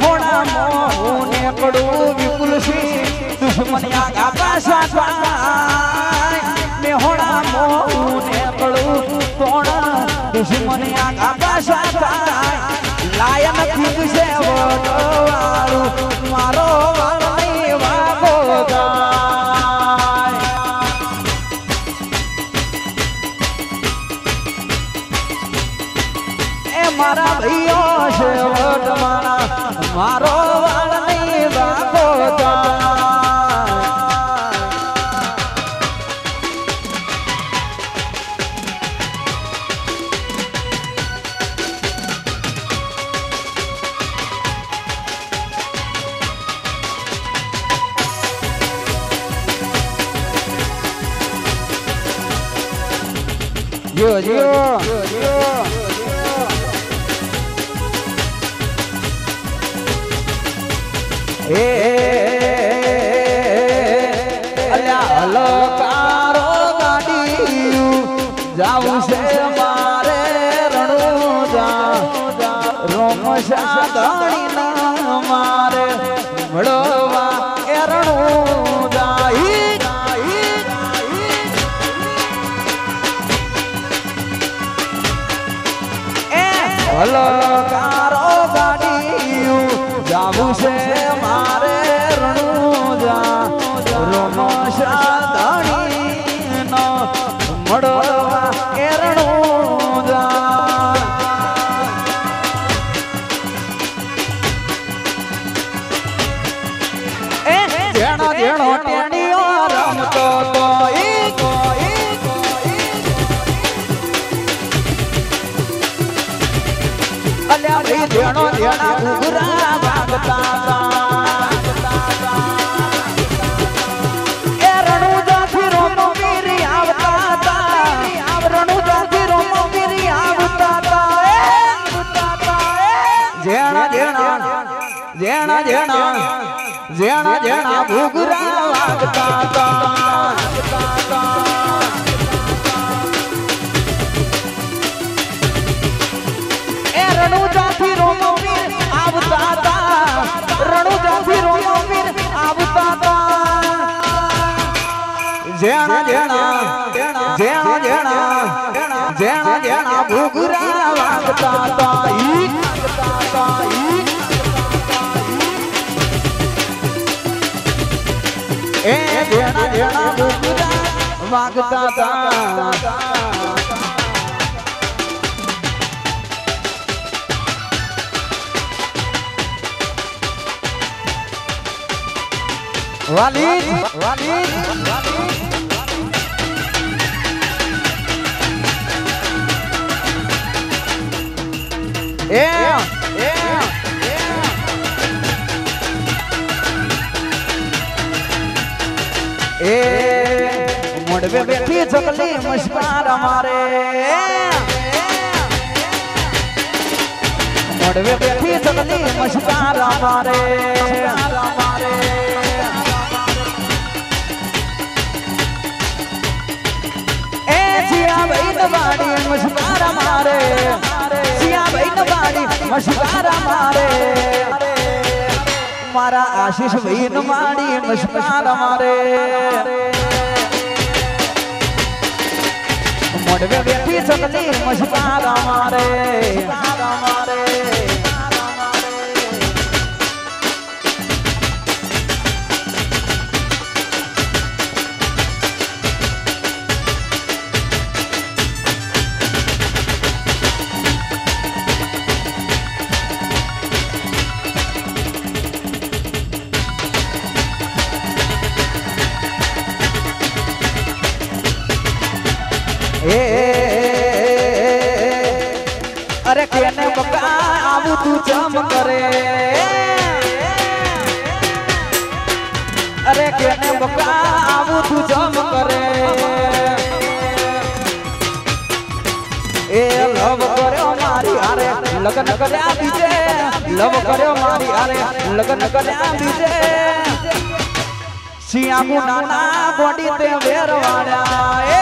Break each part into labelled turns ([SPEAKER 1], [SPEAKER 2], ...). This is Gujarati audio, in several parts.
[SPEAKER 1] હોણા મોં ને પડું વિપુલ સિંહ દુશ્મન આકાશા થાય ને હોણા મોં ને પડું તોણા દુશ્મન આકાશા થાય લાયન ખીજ છે વડવાળું મારો વાળની વાગો જાય એ મારા ભાઈઓ છે વડવાળા મારો વાળની વાગો જાય Yo. અલ્યા હલકારો ગાડી જાવું છે મારે રણુજા રોમશા ધણી ના મારે મળવા એ રણુજા હલકારો ગાડી જાવું છે મારે રણુજા રોમશા ધણી નો મળવા એ રણુજા એ જેણો જેણો ટેણીઓ રમતો તો જેણો જેણા ઘૂઘરા વાગતા એ રણુજાથી રોમો વીરી આવતા રણુજાથી રોમો વીરી આવતા જેણા જેણા જેણા જેણા જેણા જેણા ઘૂઘરા વાગતા રણુજાથી રોમો વીર આવતા હતા રણુજાથી રોમો વીર આવતા હતા જેણા જેણા જેણા જેણા જેણા જેણા ઘૂઘરા વાગતા હતા એ જેણા જેણા ઘૂઘરા વાગતા હતા Walid મોડવે બેઠી ચકલી મસ્કાર મારે મોડવે બેઠી ચકલી મસ્કાર મારે સિયા ભાઈ વાડી મસ્કાર મારે સિયા ભાઈ વાડી મસ્કાર મારે મારા આશીષ ભાઈ વાડી મસ્કાર મારે મોડવે બેઠી ચકલી મસ્કાર મારે અરે કેને બકા આવું તું જમ કરે અરે કેને બકા આવું તું જમ કરે એ લવ કર્યો મારી હારે લગ્ન કર્યા બીજે લવ કર્યો મારી હારે લગ્ન કર્યા બીજે સિયામુ નાના બોડી તે વેરવાડ્યા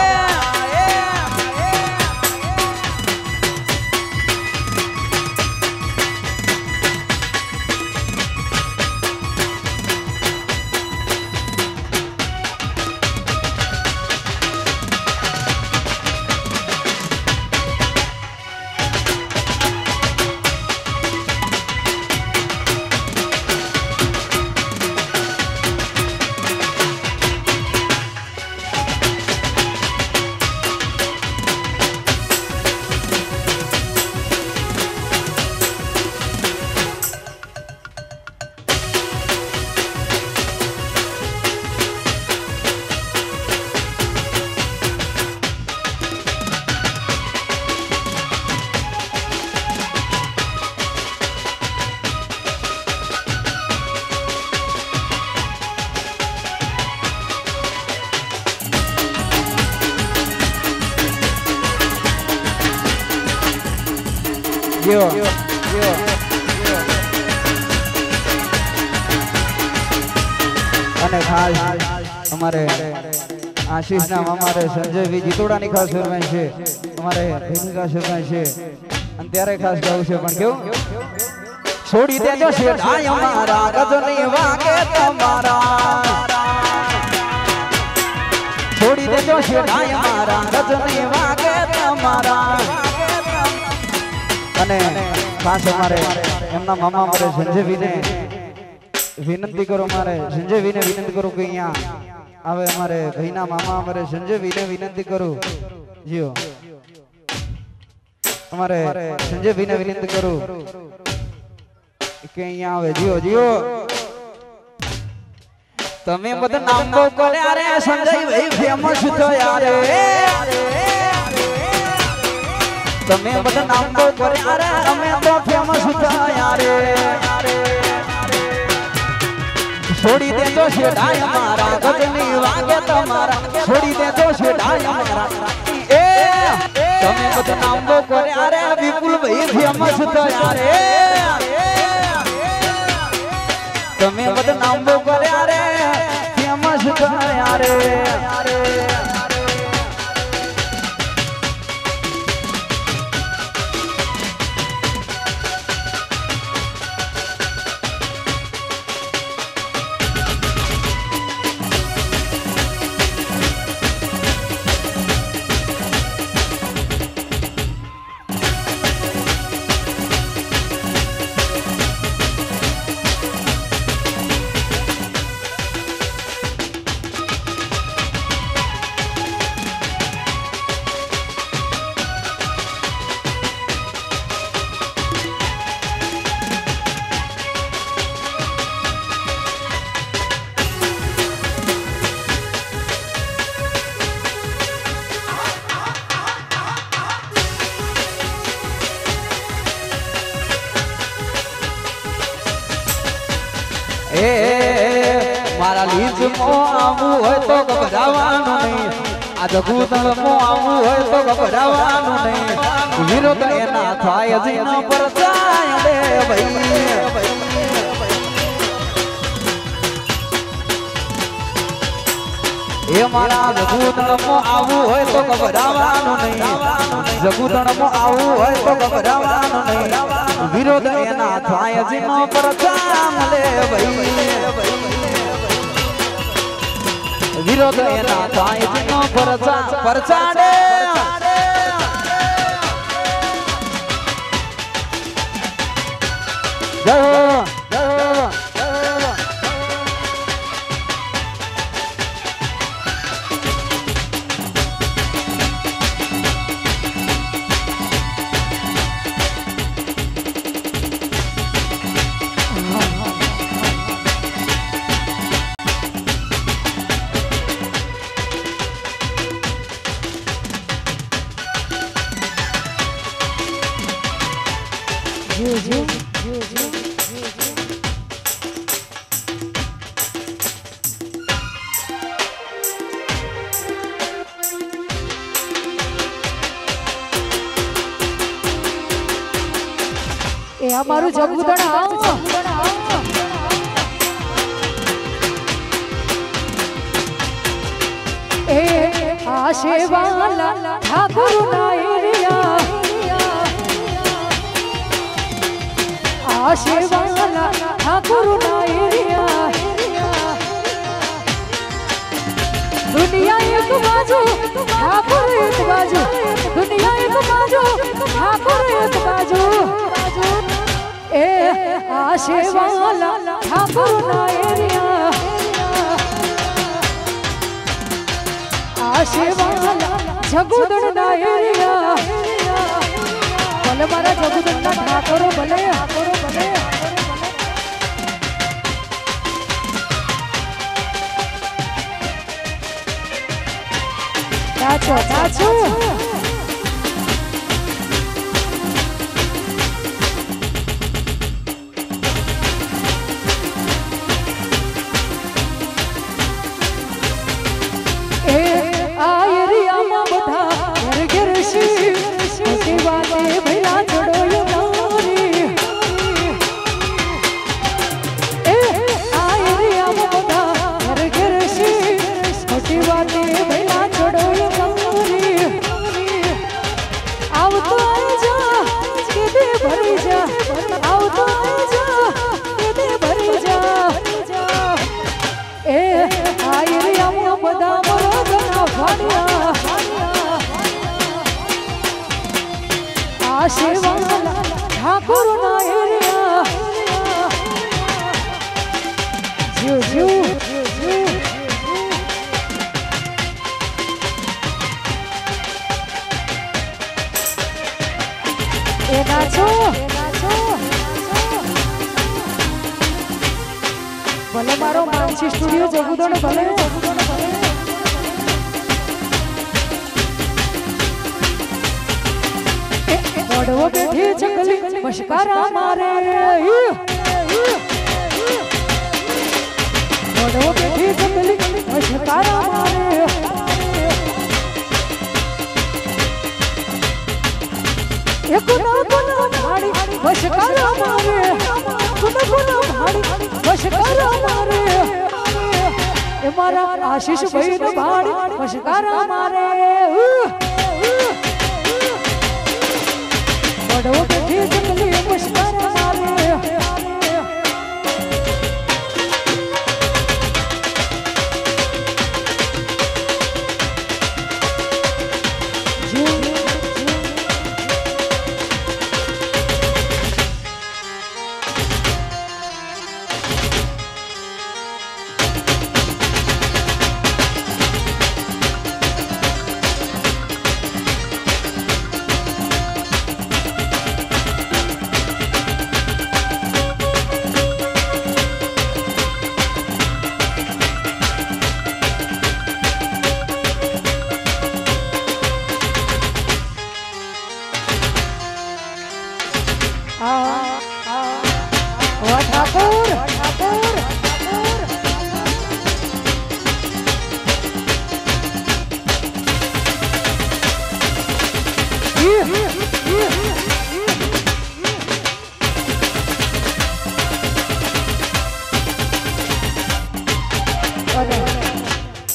[SPEAKER 1] यो અને ખાસ અમારે આશીષ નામ અમારે સંજય વી જીતોડાની ખાસ ફરમાઈ છે અમારે ભૂમિકા ફરમાઈ છે અને ત્યારે ખાસ ગાવું છે પણ કેવું છોડી દેજો શેઠાઈ અમારા ગજની વાગે તમારા છોડી દેજો શેઠાઈ અમારા ગજની વાગે તમારા અને ખાસ અમારે એમના મામા અમારે સંજયવીને વિનંતી કરો મારે સંજયવીને વિનંતી કરું કે અહીંયા હવે અમારે ભાઈના મામા અમારે સંજયવીને વિનંતી કરું જીઓ અમારે સંજયવીને વિનંતી કરું કે અહીંયા આવે જીઓ જીઓ તમે બધા નામ બહુ કર્યા રે સંજયભાઈ ફેમસ થયા રે તમે બધા નામ બહુ કર્યા રે અમે તો ફેમસ થયા રે છોડી દેજો શેઠાઈ અમારા ગજની વાગે તમારા છોડી દેજો શેઠાઈ અમારા એ તમે બધા નામ બહુ કર્યા રે વિપુલભાઈ ફેમસ થયા રે તમે બધા નામ બહુ કર્યા રે ફેમસ થયા રે મારા લીધમાં આવવું હોય તો ગભરાવાનું નહીં આ જગુતળમાં આવવું હોય તો ગભરાવાનું નહીં વિરોધ એના થાય જીના પર જાય રે ભાઈ એ મારા જગુતળમાં આવવું હોય તો ગભરાવાનું નહીં જગુતળમાં આવવું હોય તો ગભરાવાનું નહીં વિરોધ એના થાય જીના પર જાય રે ભાઈ વિરોધ એના થાય જીનો પરચાડે જય હો જય હો
[SPEAKER 2] એ અમારું જગુદણ એ આશેવાલા ઠાકોર ના એરિયા આશેવાલા ઠાકોર ના એરિયા દુનિયા એક બાજુ ઠાકોર એક બાજુ દુનિયા એક બાજુ ઠાકોર એક બાજુ ए आशेवाला ठाकुर ना एरिया आशेवाला जगुदन ना एरिया भले मारा जगुदन ना ठाकुर भले नाचो नाचो आयरिया मा बधा घर घर सी वाते भैया छोड़ो यो આવતો જા કેદે ભરી જા આવતો જા કેદે ભરી જા એ આયરિયા બધા મરદના ફાડ્યા આ સેવાલા ઠાકોરના એરિયા જીવ જીવ એ નાચો ભલે મારો માનસી સ્ટુડિયો જગુદોને ભલે ઓડવો બેઠી ચકલી મશકારા મારે ઓડવો બેઠી ચકલી મશકારા મારે કોના ભાડી મશકારા મારે કોના ભાડી મશકારા મારે એ મારા આશીષ ભાઈ ને ભાડી મશકારા મારે બડો બેઠી ચકલી મશકારા મારે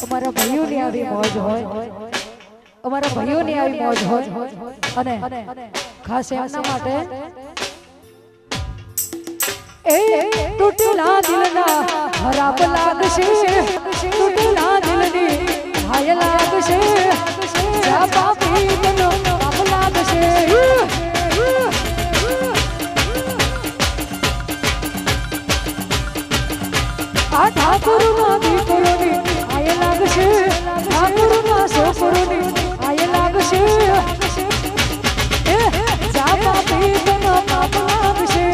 [SPEAKER 2] અમારા ભાઈઓની આવી મોજ હોય અમારા ભાઈઓની આવી મોજ હોય અને ખાસ એમના માટે એ તૂટેલા દિલના ખરાબ લાગશે તૂટેલા દિલની ઘાય લાગશે જા પાપી તનો પાપ લાગશે આ ઠાકોરના દીકરોની આય લાગશે ઠાકોરના છોકરોની આય લાગશે એ જા પાપી તનો પાપ લાગશે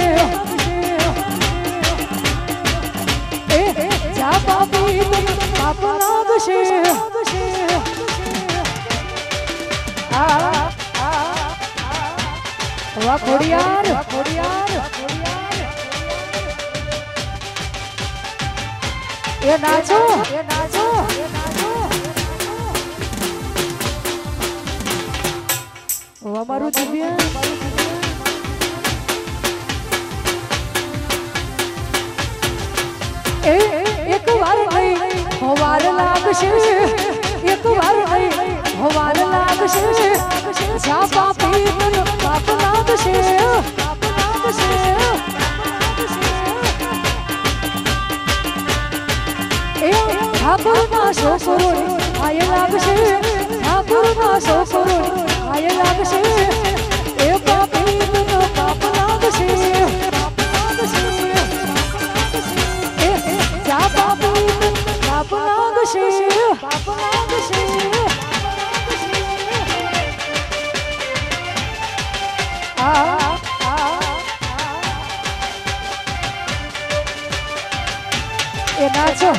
[SPEAKER 2] એ જા પાપી તનો પાપ લાગશે વાહ ખોડિયાર એ નાચો અમારું દિવ્ય એક વાર નહીં હવાર લાગશે એક વાર નહીં હવાર લાગશે જા પાપી તનો પાપ લાગશે ઠાકોરના છોકરોની આય લાગશે ઠાકોરના છોકરોની આય લાગશે એ પાપી તનો પાપ લાગશે એ જા પાપી તનો પાપ લાગશે એ નાચો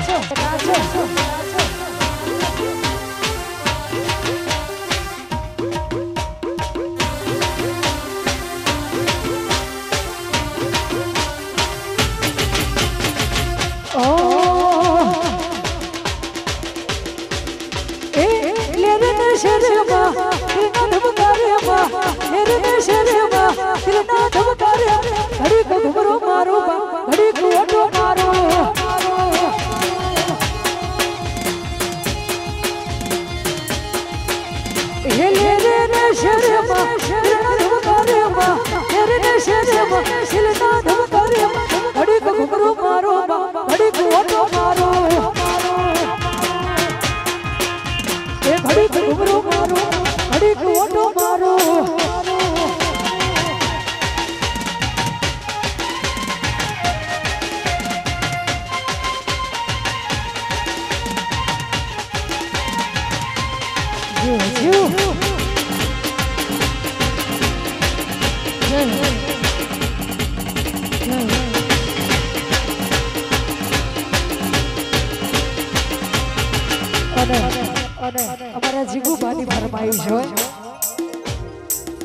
[SPEAKER 2] અમારા જીગુબાની ફરમાઈશ હોય,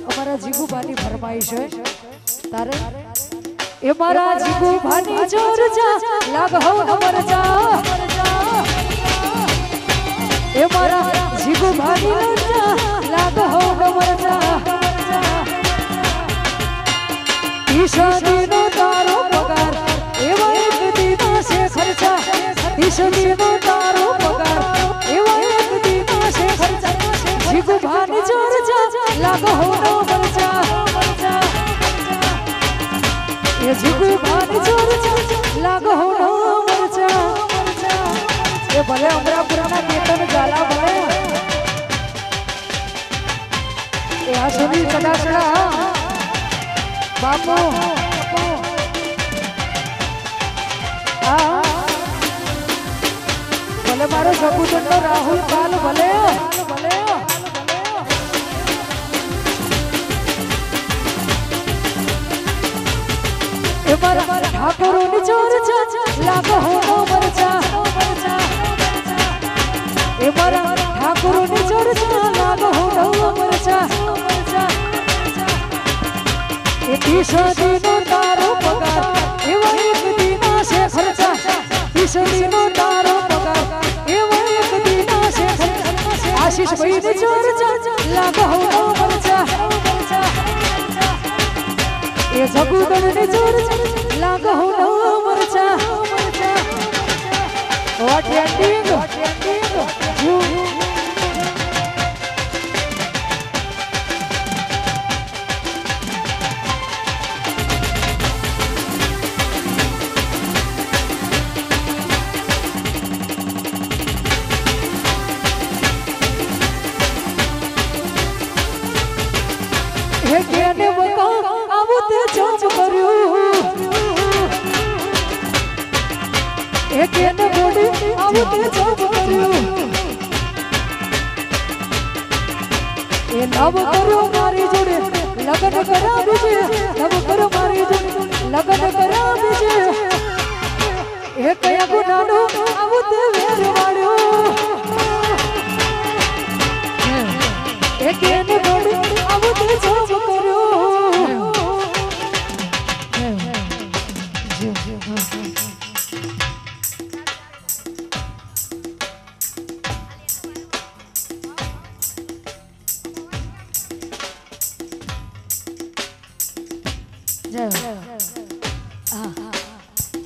[SPEAKER 2] અમારા જીગુબાની ફરમાઈશ હોય તારે એ મારા જીગુબાની ચર્ચા લાગ હો મરજા એ મારા જીગુબાની ચર્ચા લાગ હો મરજા ઈશાદીનો તારો પગાર એવા એક દીના છે ખર્ચા ઈશાદીનો તારો પગાર એવા એક દીના છે ખર્ચા જીગુબાની ચર્ચા લાગ હો મરજા ये જીગુબાની ચર્ચા લાગ હો મરજા એ ભલે અમરાપુરના કેતન ગાલા ભલે એ આ સુધી ચડાચડા બાપો ભલે મારો સપુતનનો રાહુલ પાલ ભલે ભલે એ મારા ઠાકોરોની ચર્ચા લાગ હો મરજા એ મારા ઠાકોરોની ચર્ચા લાગ હો મરજા એ ઈશાદીનો તારો પગાર એવા એક દીના છે ખર્ચા ઈશાદીનો તારો પગાર એવા એક દીના છે ખર્ચા આશીષ ભાઈની ચર્ચા લાગ હો મરજા એ જગુદણની ચર્ચા લાગ હો મરજા વોટ એન્ડિંગ હે કેને બતા આવું તે જોજ કર્યું હે કેને બોડી આવું તે જોજ કર્યું એ નવ કર્યો મારી જોડે લગન કરાવી છે નવ કર્યો મારી જોડે લગન કરાવી છે એ કયા ગુનાનો આવું તે વેર વાળ્યો એ કેને બોડી આવું તે જોજ કર્યો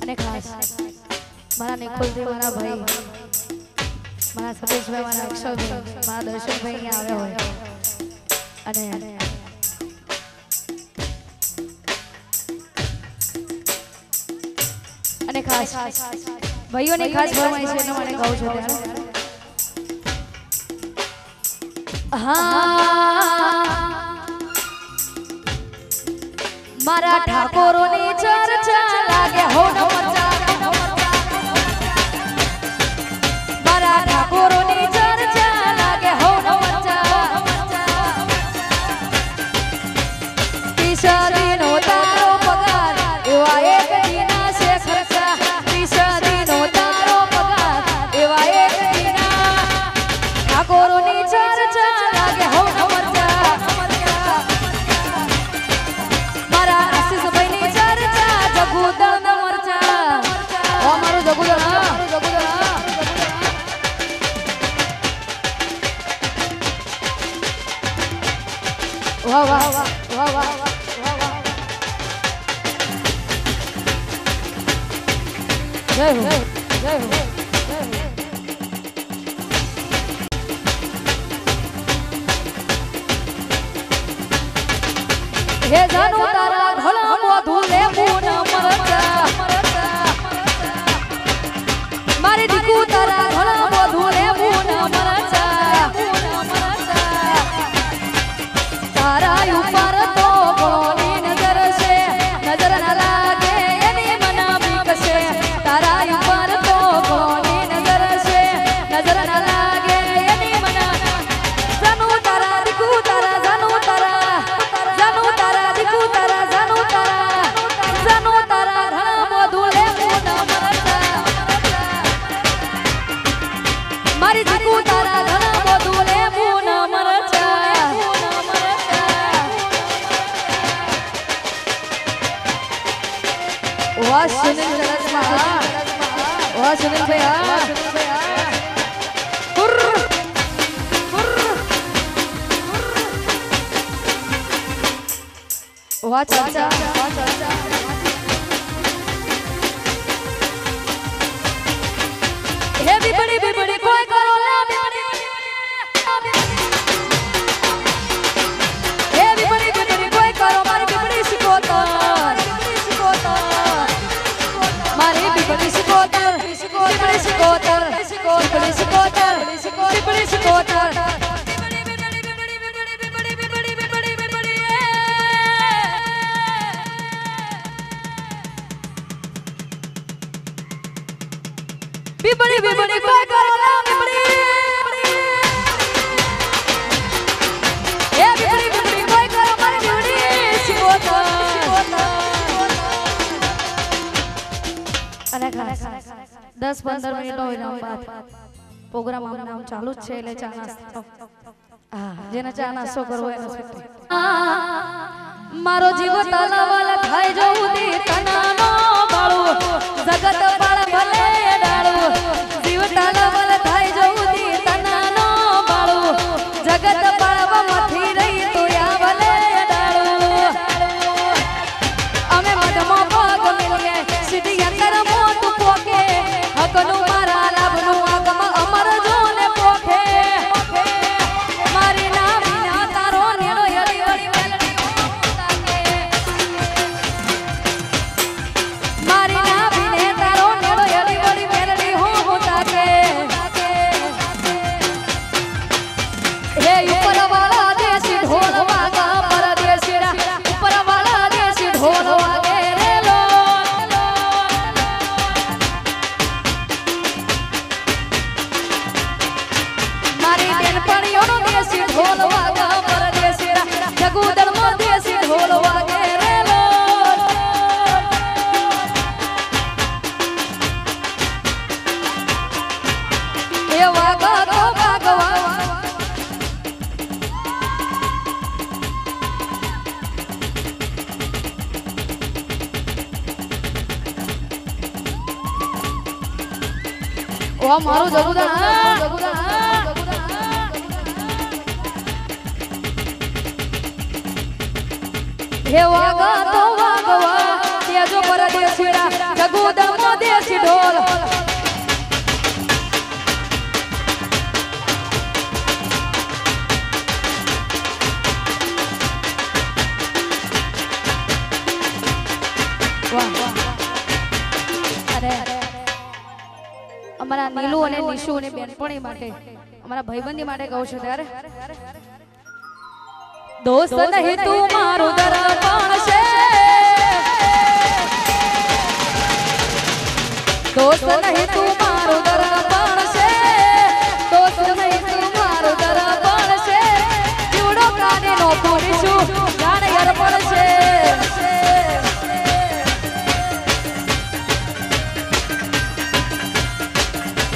[SPEAKER 2] અને ખાસ મારા નિકુલજી મારા ભાઈ મારા સતીશભાઈ મારા અક્ષરભાઈ મારા દર્શનભાઈ અહીંયા આવ્યા હોય અને ખાસ ભાઈઓની ખાસ ફરમાઈશ છે એટલે મને કહું છું મારા ઠાકોરોની ચર્ચા લાગે હો મરજા મારા ઠાકોરોની ચર્ચા લાગે હો મરજા ઈશાદીનો તારો પગાર એવા એક દીના છે ખર્ચા ઈશાદીનો તારો પગાર એવા એક દીના ઠાકોરોની ચર્ચા લાગે હો મરજા મારા આશીષભાઈની ચર્ચા જગુદણ મરજા ઓ મારું જગુદણ વાહ વાહ વાહ વાહ વાહ જય હો જય હો હે જાનો તારા ભલા મોઢું લે મૂન મરજા મારી દીકુ તારા ભલા મોઢું લે મૂન મરજા તારા ઉપર તો કોની નજર છે નજર ન લાગે એની મના બીક છે તારા ઉપર તો કોની નજર છે નજર ન લાગે એની મના જાનો તારા દીકુ તારા જાનો તારા દીકુ તારા वाह सुनील सरस में वाह सुनील भैया वाह चाचा हे भी बड़ी कोई करो ला भी हे भी बड़ी कोई करो मारी भी बड़ी सिकोता मारी भी बड़ी सिकोता बड़ी सिकोता बड़ी कोई करो ना बड़ी ये बड़ी कोई करो मारी बड़ी सिकोता अरे खास 10-15 मिनिट होइना बाद प्रोग्राम નામ ચાલુ જ છે એટલે ચા નાસ્તો જેને ચા નાસ્તો કરવો એનો મારો જીવ તલાવલ થાય જવું દે તનાનો બાળો જગત પાળ ભલે ડાળો જીવ તલાવલ થાય જવું દે તનાનો બાળો જગત પાળવા મથી રહી તો આ ભલે ડાળો અમે મધમાં ભાગ મિલીએ સીધી અંતર મોત પોકે હકનું મારા લાભનું આગમ અમર જોને પોખે મારી ના વિના તારો નેડો યડી વળી મેલડી તાકે મારી ના વિને તારો નેડો યડી વળી મેલડી હો તાકે હે ઉપર વાળા દેશી ઢોલ વાગા પરદેશી ઉપર વાળા દેશી ઢોલ વાગે રે લો મારી બેનપણીઓનો દેશી ઢોલ વાગા પરદેશી જગુદળમાં દેશી ઢોલ વાગે રે લો એ વાગા તો વાગવા ઓ મારું જગુદળ हे वागा तो वागवा तेजो परदेशीरा जगुदळमो देशी ढोल अरे અમારા નીલુ અને નિશુ અને બેનપણી માટે અમારા ભાઈબંધી માટે કહું છું ત્યારે दोस्त नहीं तू मारो दर्पण से दोस्त नहीं तू मारो दर्पण से दोस्त नहीं तू मारो दर्पण से जुड़ो काने नो पुरिसु जाने अर्पण से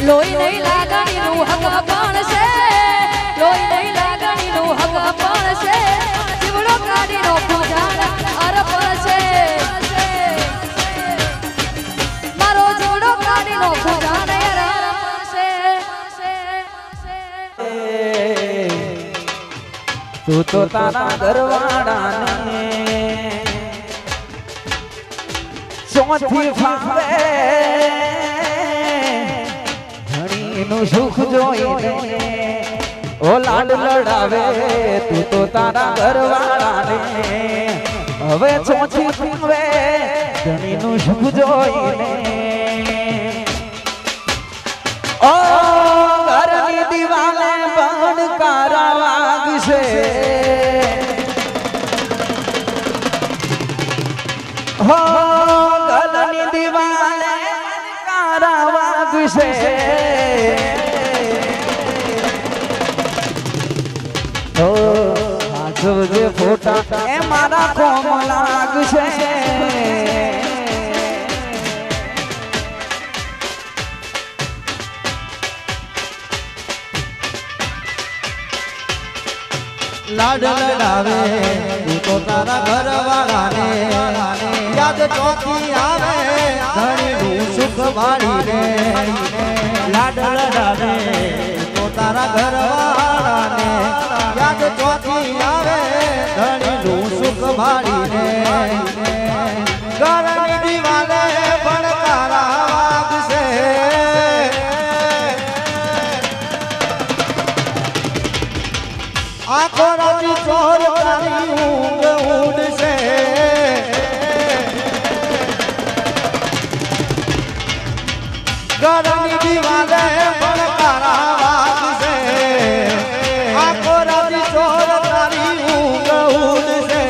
[SPEAKER 2] लोई नहीं लागनी नु हक अपण से लोई नहीं लागनी नु हक अपण से जीवड़ो काडी नो पूजान अर्पण से मारो जीवड़ो काडी नो पूजान अर्पण से
[SPEAKER 1] तू तो तारा घरवाड़ा ने चौथी फावे નું સુખ જોઈને ઓ લાડ લડાવે તું તો તારા ઘરવાળાને હવે ચોથી ફાવે ધણીનું સુખ જોઈને ઓ ઘરની દિવાલે બણકારા વાગશે હો ઘરની દિવાલે બણકારા વાગશે જે ફોટા એ મારા કોમ લાગશે
[SPEAKER 3] लाड लडावे तू तो तारा घर वाला ने याद चौकी आवे સુખ વાળીને લાડ લડાવે તો તારા ઘરવાળાને યાદ ચોથી આવે ધણીનું સુખ વાળીને ઘરની દિવાલે ભણકારા વાગશે આખો રાતી ચોર તારી ઊંઘ ઉડશે ઘરની દિવાલે ભણકારા વાગશે આખો રાતી ચોર તારી ઊંઘ ઉડશે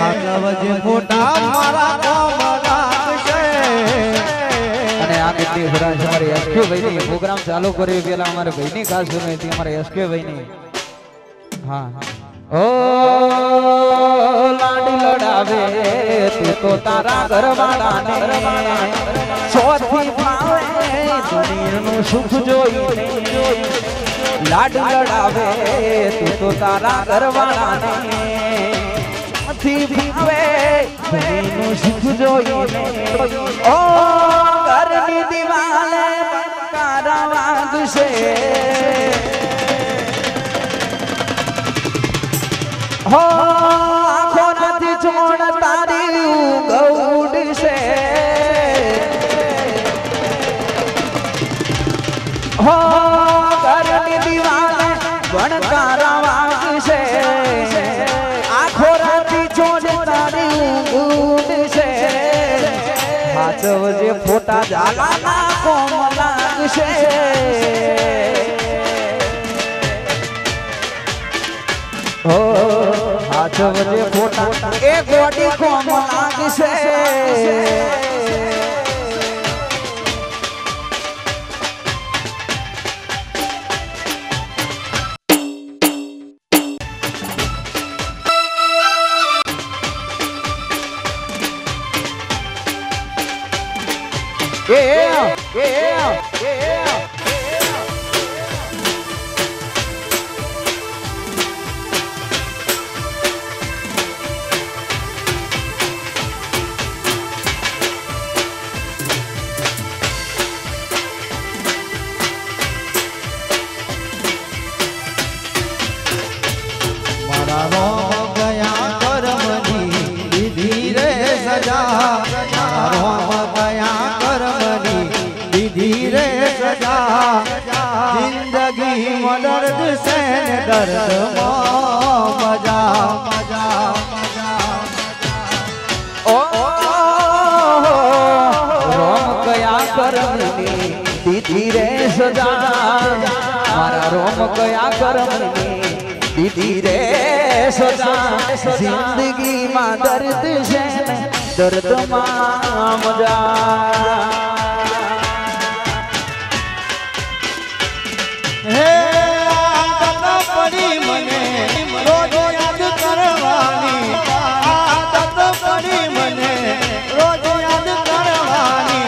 [SPEAKER 3] આગળ મોટા મારા ગામ લાગશે
[SPEAKER 1] અને આ કેટલી સરસ અમારી એસકે ભાઈની પ્રોગ્રામ ચાલુ કર્યો પેલા અમારે ભાઈની ખાસ વિનંતી અમારે એસકે ભાઈની હા ઓ લાડી લડાવે તું તો તારા ઘરવાળાને સોથી પાવે દુનિયાનું સુખ જોઈને લાડ લડાવે તું તો તારા ઘરવાળાને થી ભાવે દુનિયાનું સુખ જોઈને ઓ ઘરની દિવાલે કારા વાગશે હો આખો નથી છોડ તારી ગૌડશે હો ઘરની દિવાલે ભણકારા વાગશે આખો રાતી છોડ તારી ગૌડશે હાચવ જે ફોટા જાલાના કોમ લાગશે હો હાથ વજે ફોટા એ ગોડી કોમ લાગશે
[SPEAKER 3] जिंदगी में दर्द से दर्द मजा मजा
[SPEAKER 1] ओ रोम कया करमनी दीदी रे सजा मारा रोम कया करमनी दीदी रे सजा जिंदगी में दर्द से दर्द मजा
[SPEAKER 3] हे आदत पड़ी मने रोज याद करवानी आदत पड़ी मने रोज याद करवानी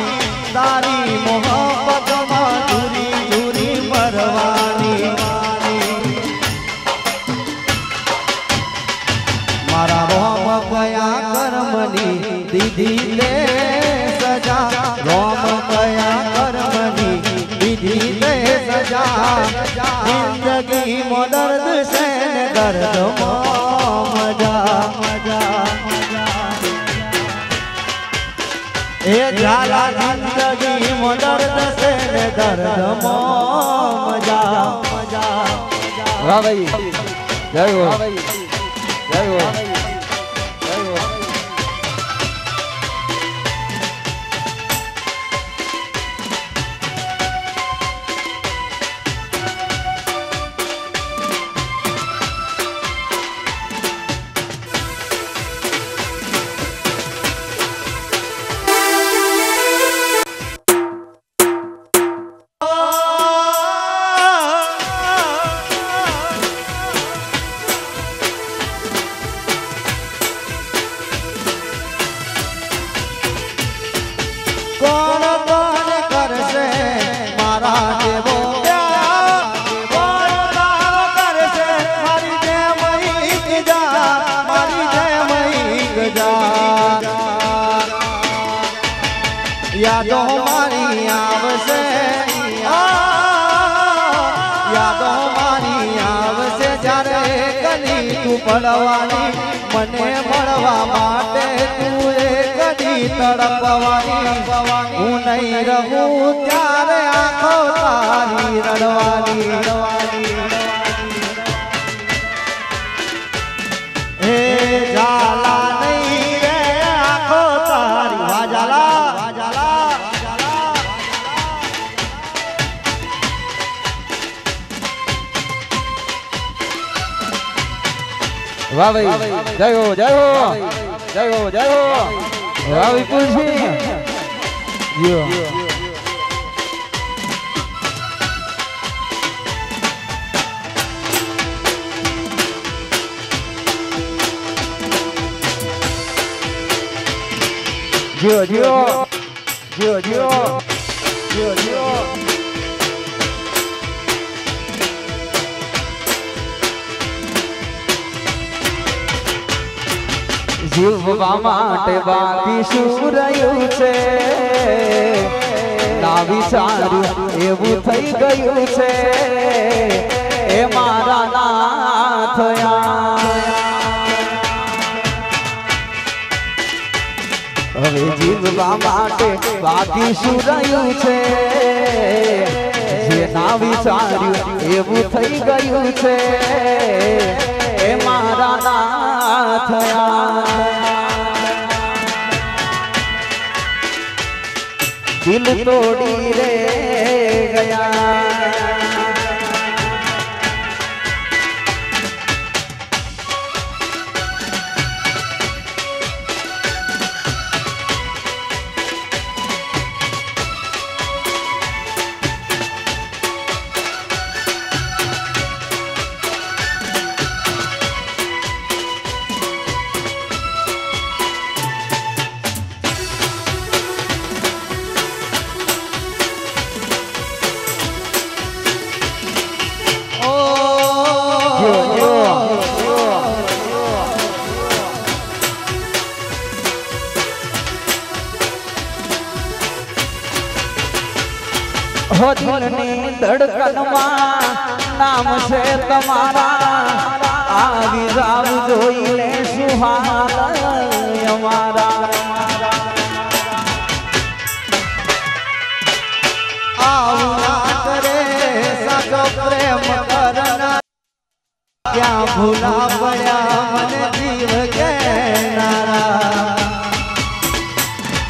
[SPEAKER 3] तारी मोहब्बत में दूरी दूरी मरवानी मारा रोम कया कर्मनी दीदी ले सजा रोम कया कर्मनी दीदी ले सजा जिंदगी में दर्द से दर्द मजा मजा ए जाला जिंदगी में दर्द से दर्द मजा मजा
[SPEAKER 1] वाह भाई जय हो जय हो जय हो
[SPEAKER 3] યાદો મારી આવશે યાદો મારી આવશે જ્યારે કદી તું પડવાની મને મળવા માટે તું કદી તડપવાની હું નહીં રહું ત્યારે આંખો તારી રડવાની હે ઝાલા નહીં રે આંખો તારી વાજાલા
[SPEAKER 1] વાહ ભાઈ જય હો જય હો જય હો જય હો વાહ વિપુલસિંહ જીઓ જીઓ જીઓ જીઓ જીઓ જીઓ જીઓ જીવવા માટે બાકી શું રહ્યું છે ના વિચાર્યું એવું થઈ ગયું છે એ મારા ના થયા હવે જીવવા માટે બાકી શું રહ્યું છે જે ના વિચાર્યું એવું થઈ ગયું છે એ મારા ના થયા દિલ તોડી રે ગયા हो दिलनी धड़कनमा नाम से तुम्हारा आवी जाव जोई ले सुहाना हमारा
[SPEAKER 3] आवना करे साचो प्रेम करना क्या भूला पड़ा मन जीव के नारा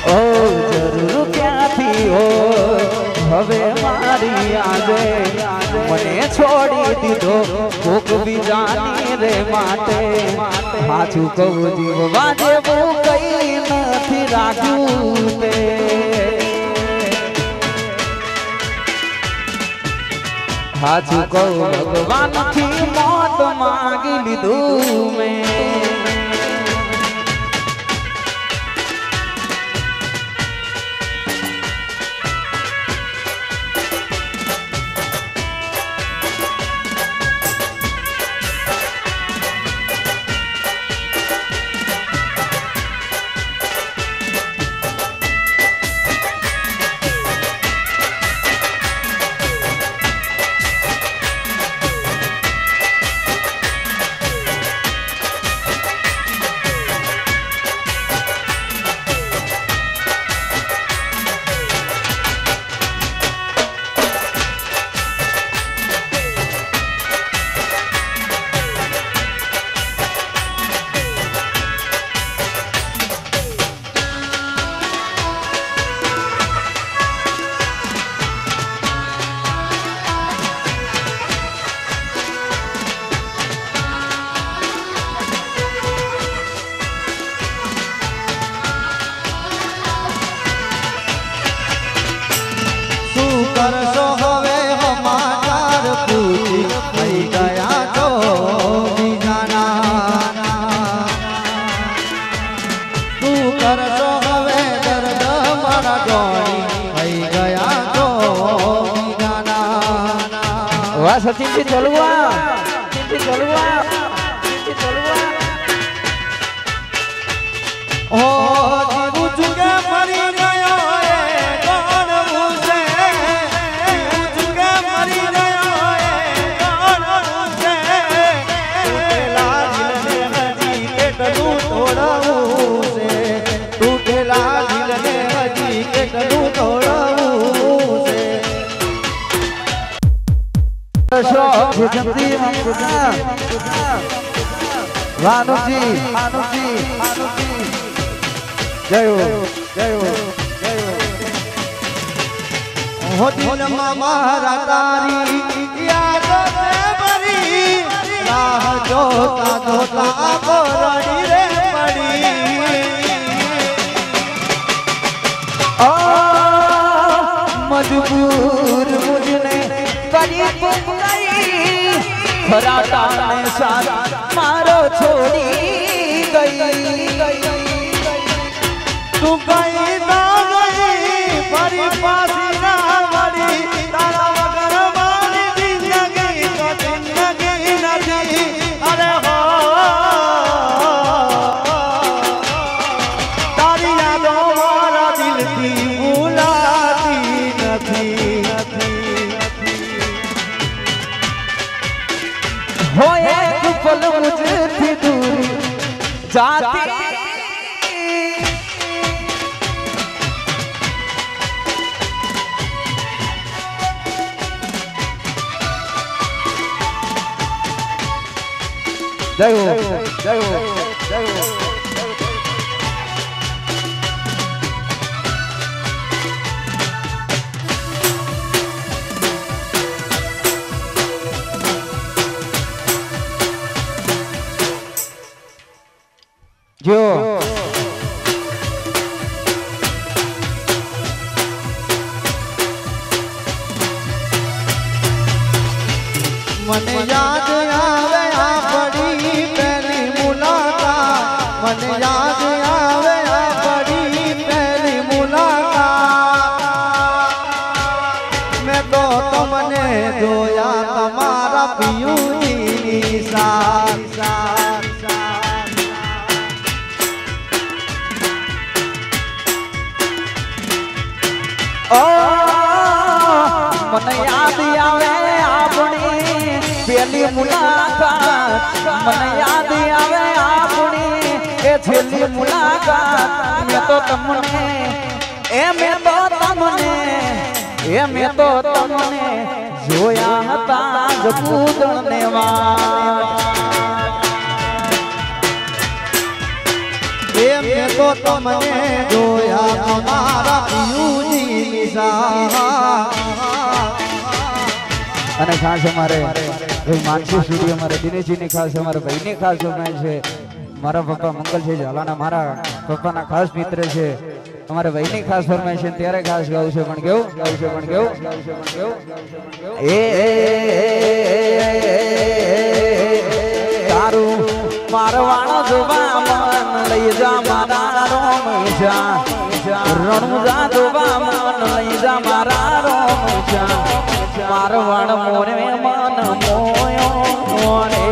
[SPEAKER 1] ओ जरूर क्या थी हो હવે મારી આજે મને છોડી દીધો કોક બીજાની રે માટે સાચું કહું જીવવા જેવું કઈ નથી રાખ્યું તે સાચું કહું ભગવાનથી મોત માગી લીધું મેં
[SPEAKER 3] કરશો હવે સમાચાર પૂછી થઈ ગયા તો બીજાના તું કરશો હવે દર્દ મારા જોડી થઈ ગયા તો બીજાના
[SPEAKER 1] વાહ સચિનજી ચલવા ચલવા
[SPEAKER 3] ઓ જીવું ચુકે મરી ગયો છોડવું છે તૂટેલા દિલને હજી કેટલું તોડવું છે
[SPEAKER 1] જલ્દી વાનુજી જય હો જય હો
[SPEAKER 3] હો દિલમાં મારા તારી યાદ છે ભરી રાહ જોતા જોતા આંખો રડી રે પડી
[SPEAKER 1] मजबूर मुझने बड़ी पुकाई खरा ताने साथ मारो छोड़ी गई
[SPEAKER 3] તું કઈ ના ગઈ ફરી પાછી ના મળી તારા વગર મારી જિંદગી તો જિંદગી નથી અરે હો તારી યાદો મારા દિલથી ભૂલાતી નથી
[SPEAKER 1] हो एक पल मुझसे दूर जाती जय हो जय हो जय हो जो
[SPEAKER 3] મને યાદ આવે આ પડી પહેલી મુલાકાત મને યાદ આવે આ પડી પહેલી મુલાકાત મેં તો તમને જોયા તમારા પિયુની સાથ
[SPEAKER 1] મને યાદ આવે આપણી પેલી મુલાકાત મને યાદ આવે આપણી એ છેલ્લી મુલાકાત મેં તો તમને જોયા હતા જપૂતળને
[SPEAKER 3] મેં તો તમને જોયા તમારા પિયુની સાથ
[SPEAKER 1] અને ખાસ અમારે માનસી સ્ટુડિયો અમારે દિનેશજીની ખાસ અમારા ભાઈની ખાસ ફરમાઈશ છે મારા પપ્પા મંગલ છે ઝાલાના મારા પપ્પાના ખાસ મિત્ર છે અમારા ભાઈની ખાસ ફરમાઈશ છે ત્યારે ખાસ ગાવું છે પણ કેવું તારું મારવાણો જોવા મન લઈ જા મારા રોમજા રણુજા જોવા મન લઈ જા મારા રોમજા મારવાણ મોરે મન મોયો રે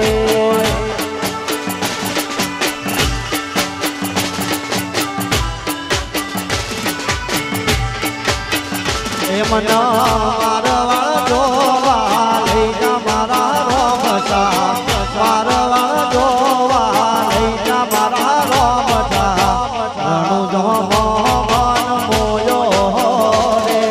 [SPEAKER 3] એ મના મારવાળ જોવા લઈ જા મારા રોમજા મારવાળ જોવા લઈ જા મારા રોમજા રણુજો મન મોયો રે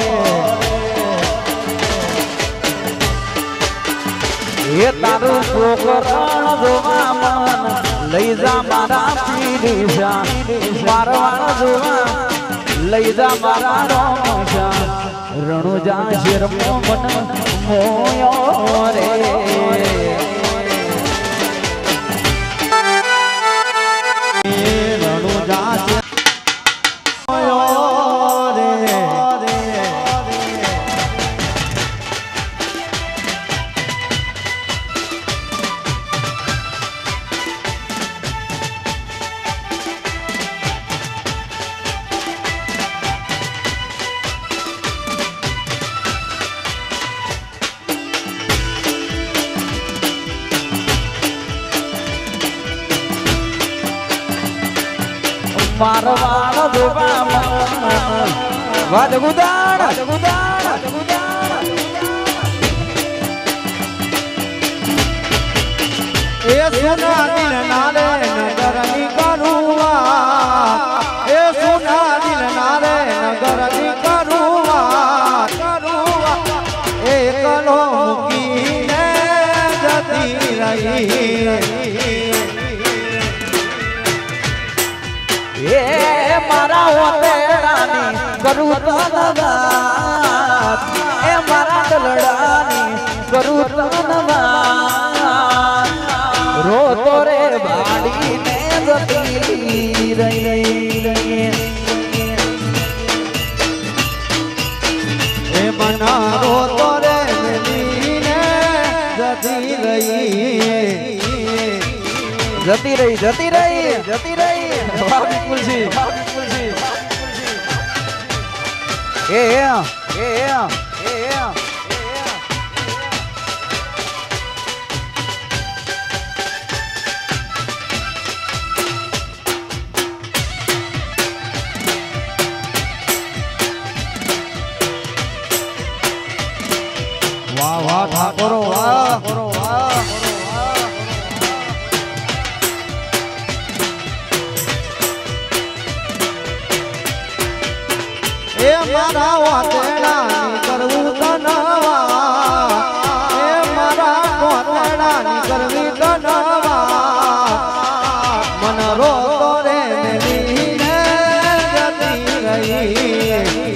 [SPEAKER 1] એ તારું પોકરણ જોવા મન લઈ જા મારા પીરીશા મારવાણ જોવા લઈ જા મારા રોમશા રણુજા શિરમો મન મોયો રે
[SPEAKER 3] રણુજા મોયો રે
[SPEAKER 1] મારવાણ જોવા મન વાદગુદાણ
[SPEAKER 3] એ સોના દિલ નાલે નગરની કરું
[SPEAKER 1] એ મારા ઓતેડાની કરું ધનવાદ એ મારા દલડાની કરું ધનવાદ રોતો રે ભાડીને જતી રહી
[SPEAKER 3] એ મના રોતો રે મેલીને જતી રહી
[SPEAKER 1] જતી રહી જતી રહી જતી રહી વિપુલજી એ
[SPEAKER 3] વાહ વાહ ઠાકોરો વાહ એ મારા વાતેડાની કરવું તનવા એ મારા વાતેડાની કરવી તનવા મન રોતો રે મેલીને જતી રહી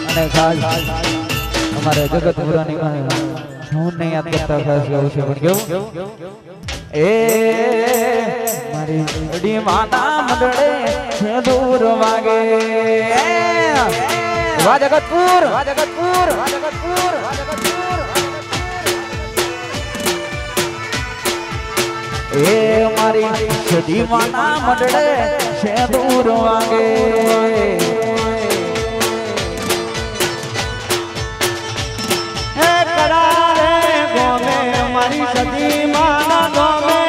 [SPEAKER 1] અને ખાસ અમારે જગતપુરાની હું નહીં યાદ કરતા ખાસ ગાવું છે પણ કેવું એ મારી અડી માના મંડળે છે દૂર વાગે વા જગતપુર વા જગતપુર વા જગતપુર વા જગતપુર એ મારી સદી માના મંડળે છે દૂર વાગે
[SPEAKER 3] મારી સદી માના ધોમે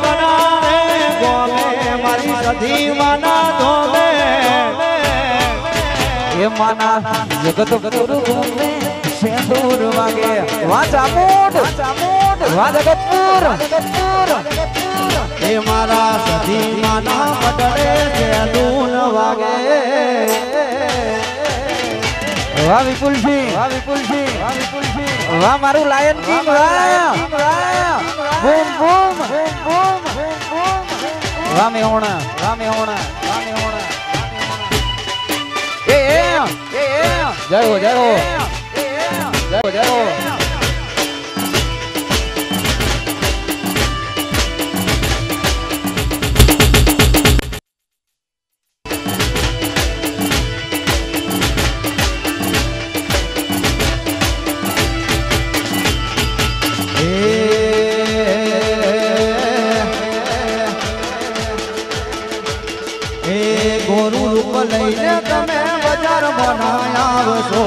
[SPEAKER 3] કરારે ગોમે મારી સદી માના ધોમે
[SPEAKER 1] એ માના જગત ગુરુ ગોમે સિંદૂર વાગે વા ચામુંડ વા જગતપુર
[SPEAKER 3] એ મારા સદી માના પટડે સિંદૂર વાગે
[SPEAKER 1] વાહ વિપુલજી વાહ મારું લાયન કિંગ વાહ બૂમ બૂમ વાહ મેહોણા એ જય હો
[SPEAKER 3] ગોરુ રૂપ લઈને તમે બજારમાં ના આવશો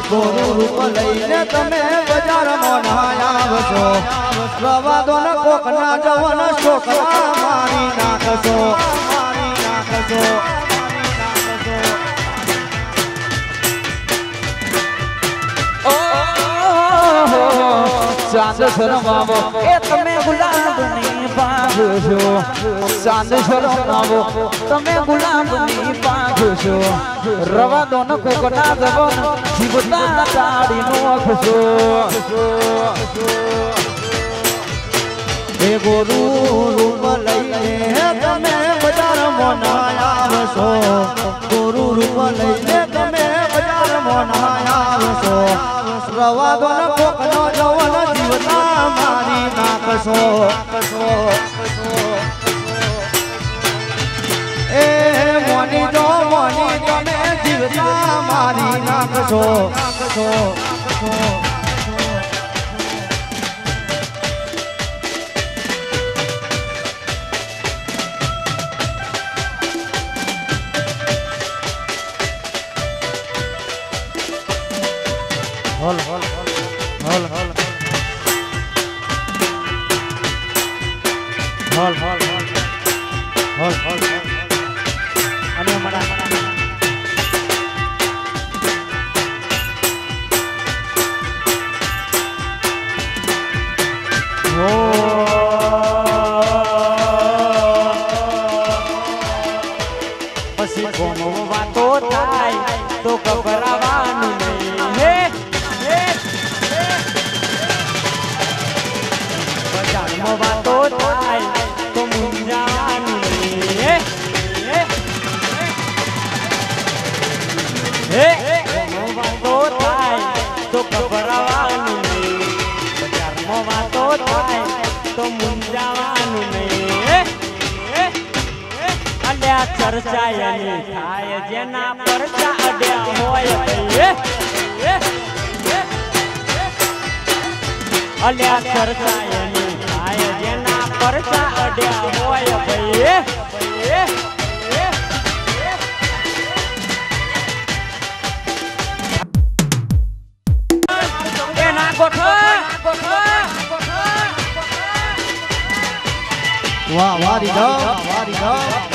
[SPEAKER 3] ગોરુ રૂપ લઈને તમે બજારમાં ના આવશો રવા દો ને કોકના જવન છોકરા મારી નાખશો
[SPEAKER 1] ચાંદ શરમાવો એ તમે ગુલાબની પાંખ છો ચાંદ શરમાવો તમે ગુલાબની પાંખ છો રવા દો ન કોકના જવન જીવતા તાળી નોખશો
[SPEAKER 3] એ ગોરુ રૂપ લઈને તમે બજારમાં ના આવશો ગોરુ રૂપ લઈને તમે બજારમાં ના આવશો રવા દો ને કોકનો જવન જીવતા મારી નાખશો એ મોની તમે જીવતા મારી નાખશો હોલ અને મડા
[SPEAKER 4] થાય તો મુંજાવાનું નહીં અલ્યા ચર્ચા એની થાય જેના પરચા અડ્યા હોય અલ્યા ચર્ચા એની થાય જેના પરચા અડ્યા હોય ભાઈ
[SPEAKER 3] વાહ વારી જાવ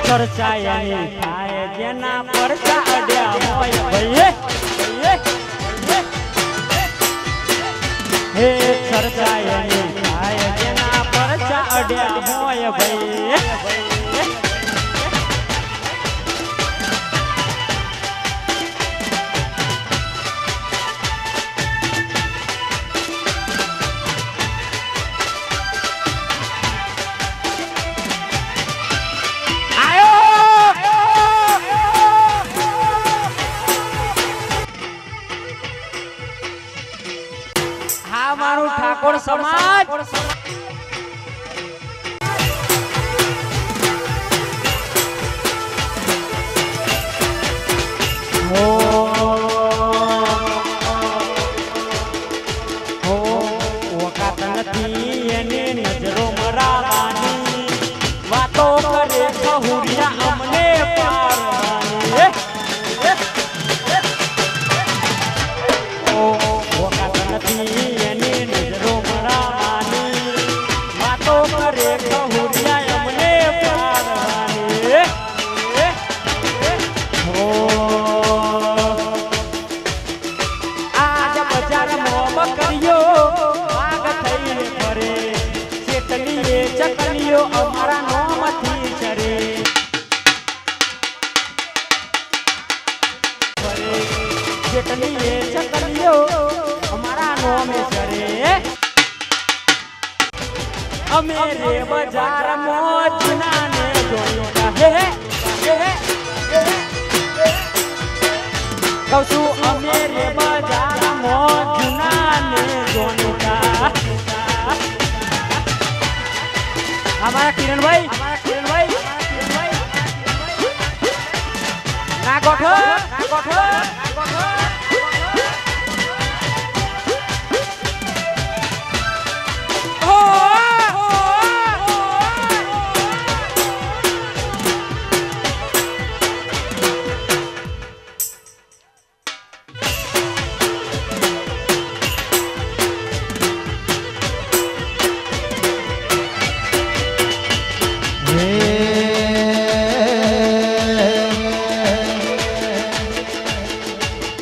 [SPEAKER 3] ચર્ચાયની થાય જેના પરચા અડ્યા હોય ભાઈ હે ચર્ચાયની થાય જેના પરચા અડ્યા હોય ભાઈ મારું ઠાકોર સમાજ વખત નથી એની નજરો મરાવાની વાતો કરે કહુરિયા અમને પાડવાની વખત નથી ચકલીઓ અમારા નોમથી ચરે જેટલી ચકલીઓ અમારા નોમે ચરે અમે રે બજારમાં જૂનાને જોયા હે કહું છું અમે રે બજારમાં જૂનાને જોયા हमारा किरण भाई ना गोठो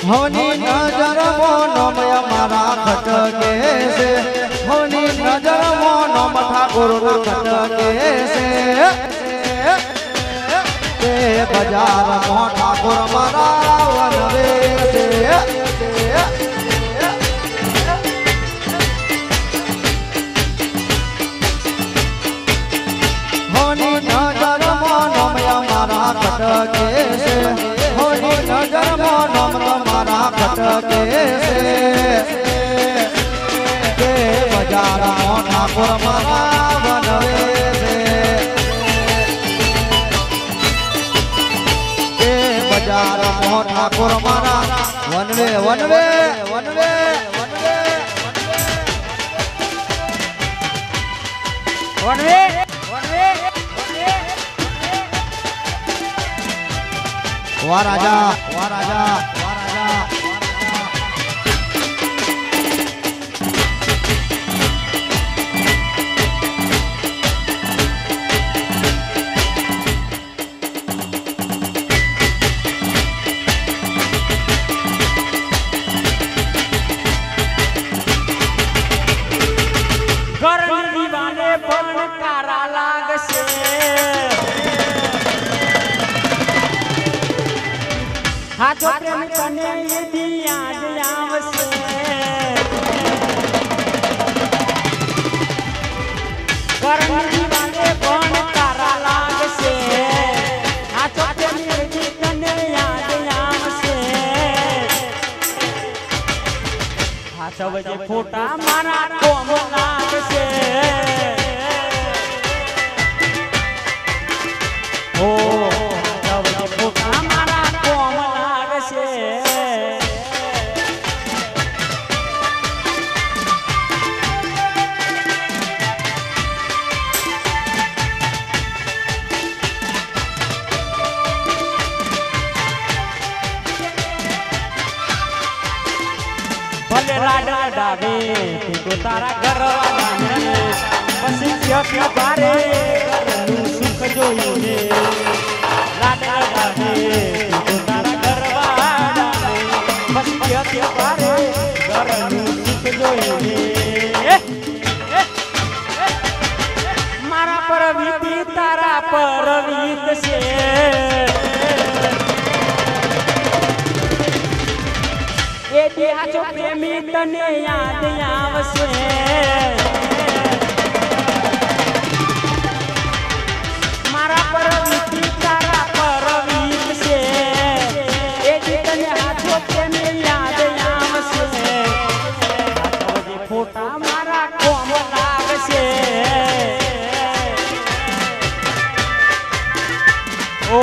[SPEAKER 3] હોની નજર મોનો મારા ખટકે છે હોની નજર મોનો ઠાકોર ખટકે છે તે બજાર મો ઠાકોર મારા વનવે છે હોની નજર મોનો મારા ખટકે છે હોની નજર મોનો મારા ખટકે છે બજાર મો ઠાકોર મારા વનવે છે બજાર મો ઠાકોર મારા વનવે વનવે વનવે
[SPEAKER 4] વનવે
[SPEAKER 3] વાહ રાજા વાહ રાજા વાહ રાજા
[SPEAKER 4] કારા લાગશે હાચો પ્રેમ તને યદી યાદ આવશે કરણની વાલે પણ કારા લાગશે હાચો પ્રેમ યદી તને યાદ આવશે હાચો વજે ફોટા મારા કોમ લાગશે ઓ હાચો વજે ફોટા મારા કોમ લાગશે ભલે લાડા ડાબે તો તારા ઘરવાળાને પછી ક્યાં બારે ઘરનું સુખ જોઈને લાડા ડાબે તો તારા ઘરવાળાને પછી ક્યાં બારે ઘરનું સુખ જોઈને મારા પર વીતી તારા પર વીતશે એ દેહાચો પ્રેમી તને યાદ આવશે મારા પર વીતી તારા પર વીતશે એ તને હાચો પ્રેમી યાદ આવશે હાચો ફોટા મારા કોમ લાગશે ઓ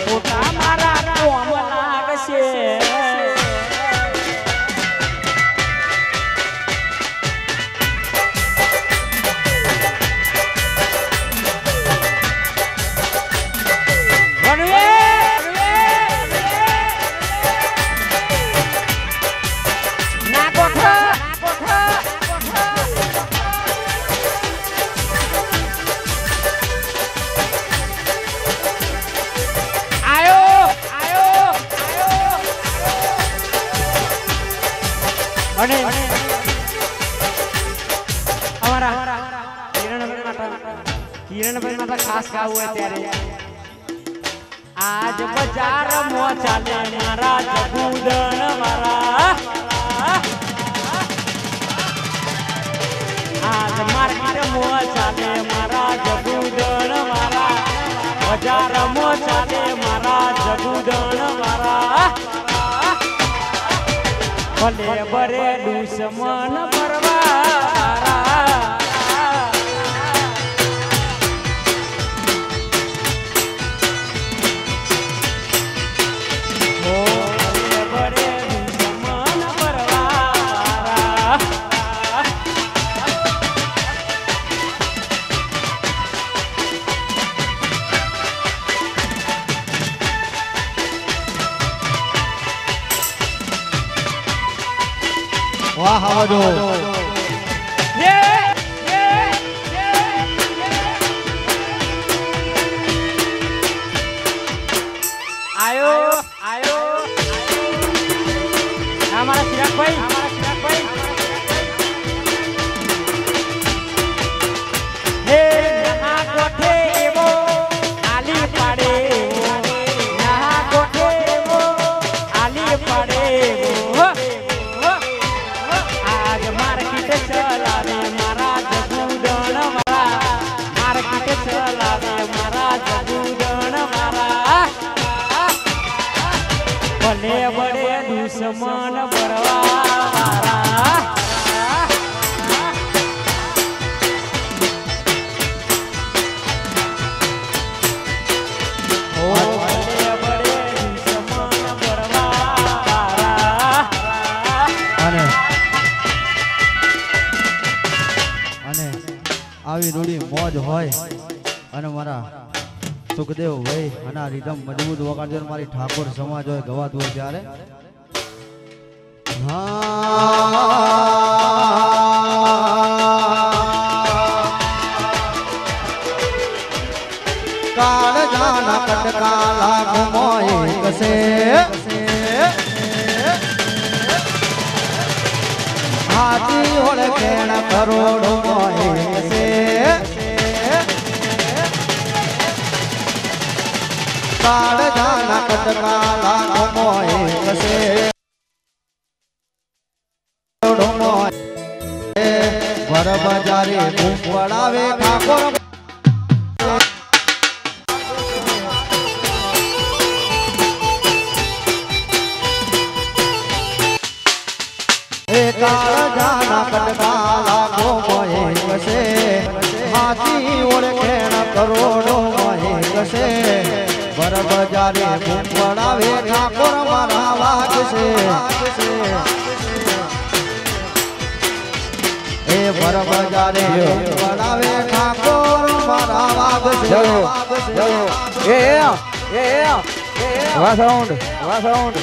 [SPEAKER 4] ફોટા મારા કોમ લાગશે અને અમારા કિરણભાઈ માટે ખાસ ગાવું હોય ત્યારે આજ બજાર મો ચાલે મારા જગુદન મારા આજ માર્કેટ મો ચાલે મારા જગુદન મારા બજાર મો ચાલે મારા જગુદન મારા ભલે બરે દુશ્મન પરવારા ઓ ભલે બરે દુશ્મન પરવારા
[SPEAKER 3] વાહ આવાજો
[SPEAKER 4] આયો આયો हमारा चिराग भाई हे नहा कोठे एवो आली पाड़े नहा कोठे एवो आली पाड़े आज मार्केट चलावे मारा जगुदन मारा मार्केट चलावे मारा जगुदन मारा भले बड़े दुश्मन बरवारा ओ भले बड़े दुश्मन बरवारा
[SPEAKER 3] અને આવી રૂડી મોજ હોય અને મારા સુખદેવ ભાઈ અને આ રીધમ મજબૂત વગાડજો મારી ઠાકોર સમાજ હોય ગવાતું હોય ત્યારે કાળ જાના કટકા લાખ મોય કસે હાથી ઓળખે ન કરોડો મોય છે કાળજાના કટકા લાખો મોય છે કરોડો મોય વર બજારે બૂમ પડાવે ઠાકોર કાળજાના કટકા લાખો મોય કશે હાથી ઓળખે ન કરોડો મોય કશે વર બજારે બૂમ પડાવે ઠાકોર મારા વાગશે એ વર બજારે બૂમ પડાવે ઠાકોર મારા વાગશે
[SPEAKER 1] વાહ સાઉન્ડ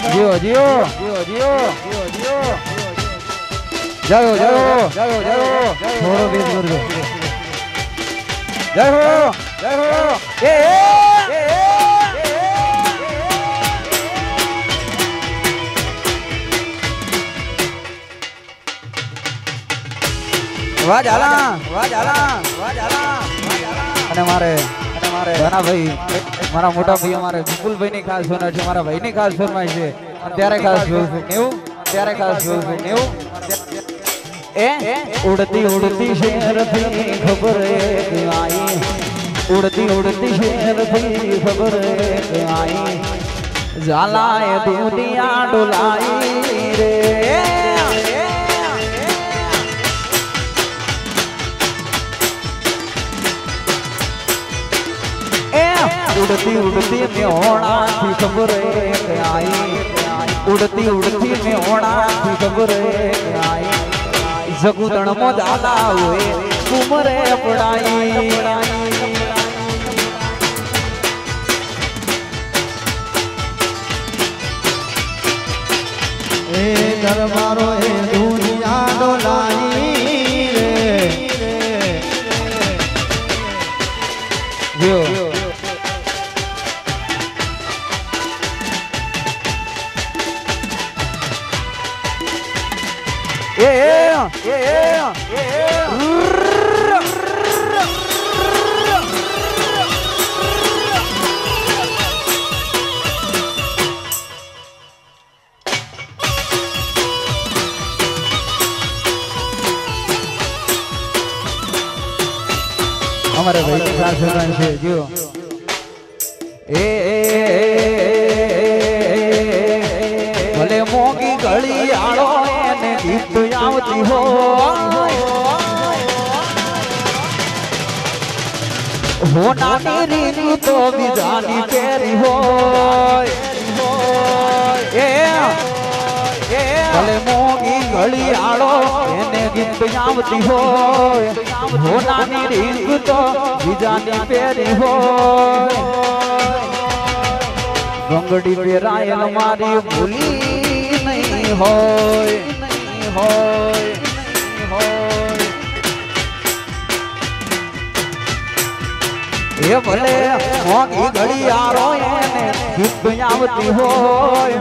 [SPEAKER 1] જીઓ જીઓ જીઓ જીઓ જીઓ જાઓ જાઓ જાઓ જાઓ થોડો બેસ કરજો જાઓ જાઓ વાહ જાલા વાહ જાલા વાહ જાલા અને મારે ઘણા ભાઈ મારા મોટા ભાઈ અમારે વિપુલભાઈ ની ખાસ ફરમાઈશ છે મારા ભાઈ ની ખાસ ફરમાઈશ છે ત્યારે ખાસ જોઉં છું કેવું ત્યારે ખાસ જોઉં છું કેવું उड़ती उड़ती शेर थी खबर एक आई उड़ती उड़ती शेर थी खबर एक आई जाला दुनिया डुलाई रे उड़ती उड़ती मेहोणा थी खबर एक आई उड़ती उड़ती मेहोणा थी खबर एक आई जगुदण मो दादा हुए उमरे पड़ाई
[SPEAKER 3] ए दरबारो ए दुनिया डोलाई रे
[SPEAKER 1] जो हमारे भाई के साथ सुनाई है जो भले मोगी घड़ी आड़ो ने गीत आवती हो नानी रीनु तो बिजानी तेरी हो भले मोगी घड़ी आड़ो ने गीत आवती हो नानी रीनु तो बिजानी तेरी हो गंगड़ी पे रायल मारी भूली नहीं होय नहीं होय नहीं होय ये भले मोगी घड़ी आरो ने गीत आवती होय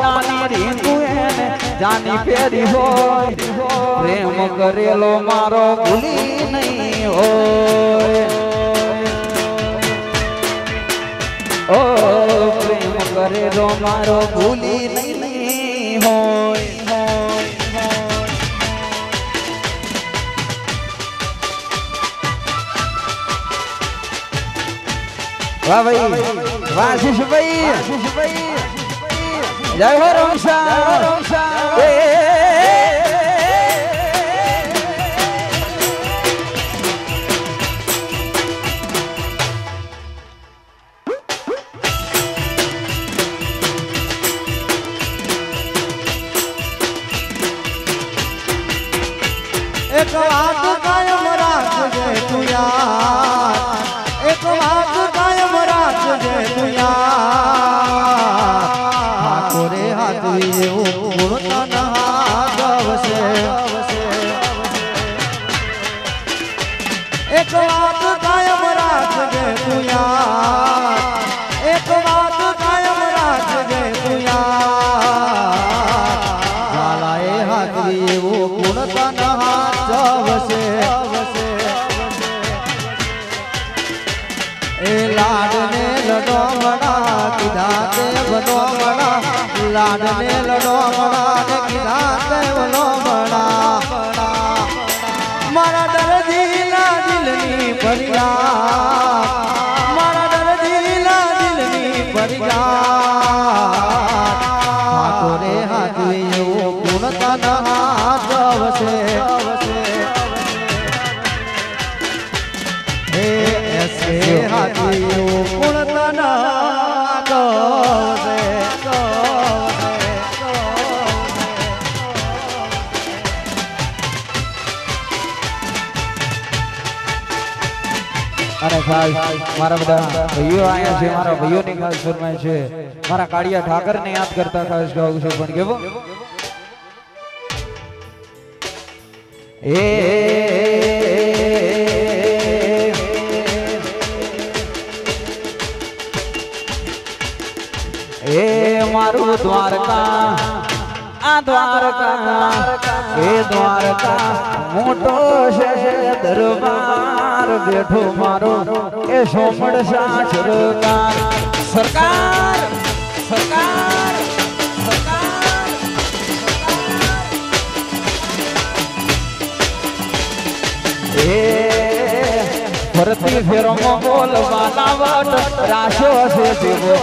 [SPEAKER 1] नानी रींगू ने जानी फेरी होय प्रेम करेलो मारो भूली नहीं होय ओ प्रेम करे रो मारो भूली नहीं होय वाह भाई वाह आशीष भाई जय हो रमसा
[SPEAKER 3] एक बात कायम राखजे तू यार एक बात कायम राखजे तू यार ठाकोरे हाथवी એવું ગુણ તન ગવસે एक बात कायम राखजे तू यार एक बात कायम राखजे तू यार झालाए हाथवी એવું લાડને લડો મણા ને કીધા દેવલો મણા મારા દરજીના દિલની ફરિયાદ મારા દરજીના દિલની ફરિયાદ હાથોરે હાથે એવો ગુણતાના હાથ વસે હે એસે હાથે એવો ગુણતાના હાથ વસે
[SPEAKER 1] અને ખાસ મારા બધા ભાઈઓ આયા છે મારા ભાઈઓની ખાસ ફરમાઈશ છે મારા કાળિયા ઠાકરને યાદ કરતા ખાસ ગાવું છું પણ કેવો એ મારું દ્વારકા આ દ્વારકા એ દ્વારકા મોટો છે દરબાર બેઠો મારો એ સોમડ શાહ સરકાર સરકાર સરકાર સરકાર એ ફરતી ફેરોમાં બોલવાના વટ રાશો છે દેવો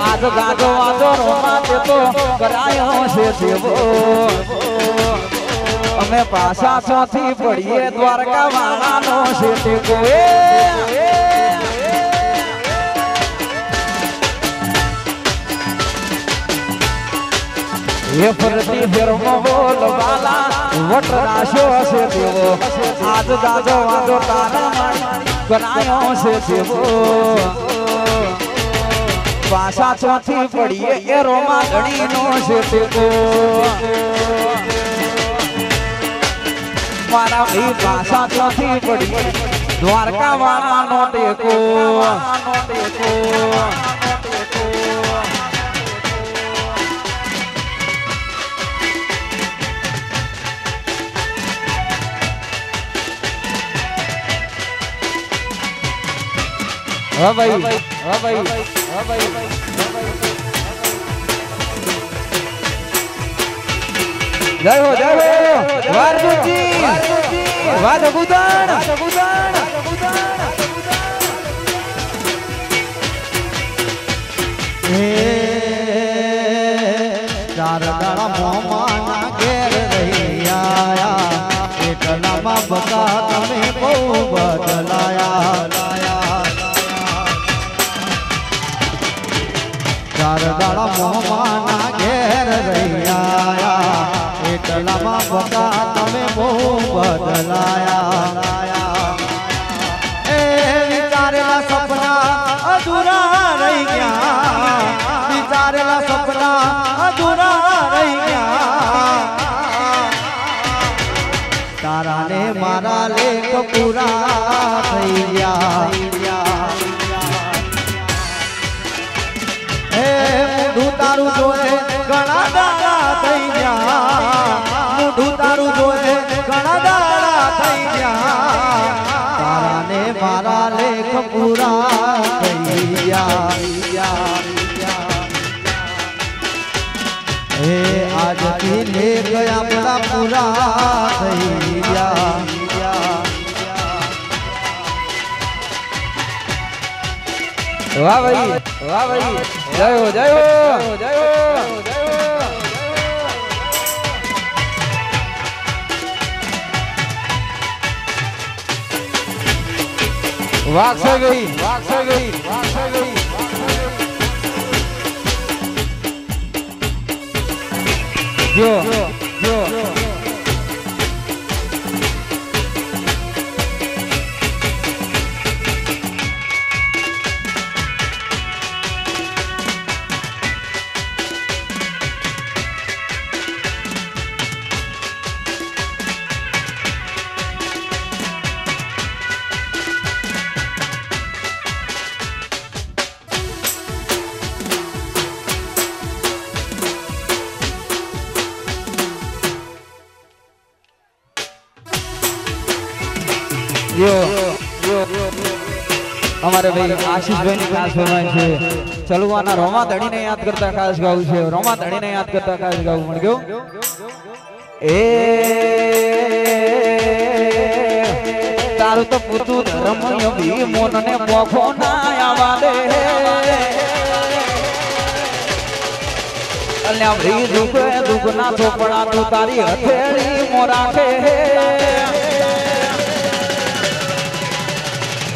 [SPEAKER 1] આજ ગાજો વાજો રોમા દેતો કરાયો છે દેવો અમે પાછા ચોથી પડીએ દ્વારકા વાળાનો છે ટેકો એ ફરતી ફેરમાં બોલવાલા વટ રાશો છે દેવો આજ ગાજો વાજો તારા મારી કરાયો છે દેવો પાછા ચોથી પડીએ એ રોમા ગણીનો છે ટેકો મારા ભાઈ પાછા ચોથી પડીએ દ્વારકા વાળાનો ટેકો હા ભાઈ હા ભાઈ હા ભાઈ જય હો વારદુજી વાદ ગુદાણ
[SPEAKER 3] ચાર દાડા મોમાના ઘેર રહી આયા એટલામાં બકા તમે બહુ બદલાયા ચાર દાડા મોમાના ઘેર રહી આયા એટલામાં બકા તમે બહુ બદલાયા એ વિચારેલા સપના અધૂરા રહી ગયા વિચારેલા સપના અધૂરા રહી ગયા તારાને મારા લેખ પૂરા થઈ ગયા હે મુઢું તારું જોએ ઘણા દાડા થઈ ગયા મુઢું તારું જોએ ઘણા દાડા થઈ ગયા તારાને મારા લેખ પૂરા થઈ ગયા હે આજથી લેખ આપણા પૂરા થઈ ગયા
[SPEAKER 1] વાહ ભાઈ જય હો જય હો જય હો વાગશે ગઈ જો અમારે ભાઈ આશીષભાઈ ની ખાસ ફરમાઈ છે ચલવાના રોમા ધણીને યાદ કરતા ખાસ ગાવું છે રોમા ધણીને યાદ કરતા ખાસ ગાવું પણ ગયો એ તારું તો પૂતું ધર્મ ભી મોનને પોખો ના આવા દે અલ્યા ભઈ દુખ ના ચોપડા તું તારી હથેળી મોરાખે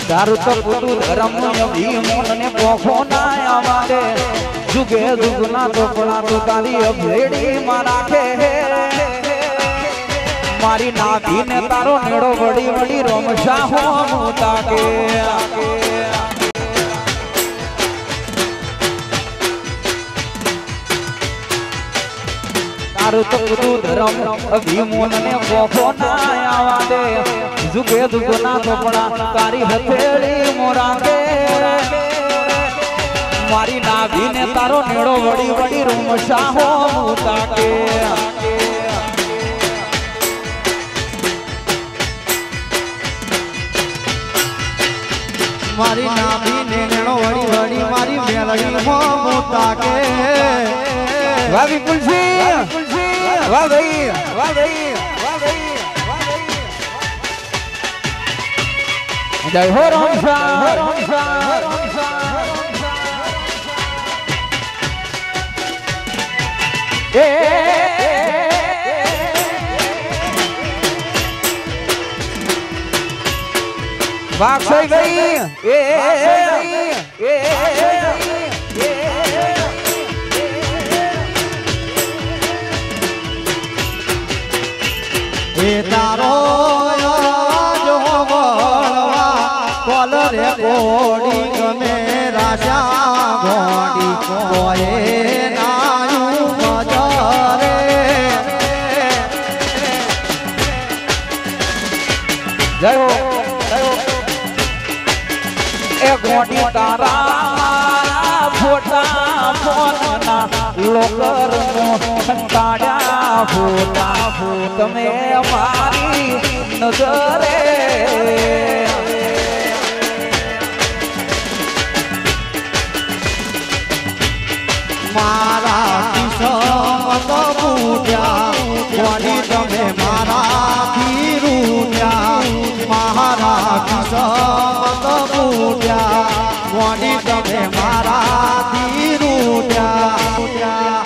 [SPEAKER 1] તારું તો પૂતું ધર્મ ભી મોનને પોખો ના આવા દે જુગે દુખ ના ચોપડા તું તારી હથેળી મારાખે મારી નાભી ને તારો નેડો વડી વડી રોમશા હો તાકે તારું તો બધું ધર્મ અભિમોન ને પોખો ના આવા દે જુગે દુગ ના ચોપડા તારી હથેળી મોરાકે મારી નાભી ને તારો નેડો વડી વડી રોમશા હો તાકે
[SPEAKER 3] મારી નાભી ને નેણો વળી વળી મારી મેલડી મોતા કે
[SPEAKER 1] વાહ વિપુલજી વાહ ભાઈ વાહ ભાઈ વાહ ભાઈ જય હો રોમશા એ વાક્ષય ભાઈ
[SPEAKER 3] એ તારો જો વળવા કોલ રે કોડી ગમે રાશા ગોડી કોએ નાયું મજરે
[SPEAKER 1] જય હો એ ગોડી તારા ફોટા ફોટના લોકર નો કાઢ્યા ફોટા ફોટ મે મારી નજરે
[SPEAKER 3] મારા કિસ્મત બૂટ્યા કોની તમે મારા રૂટ્યા મારા કિસ્મત બૂટ્યા કોની તમે મારા રૂટ્યા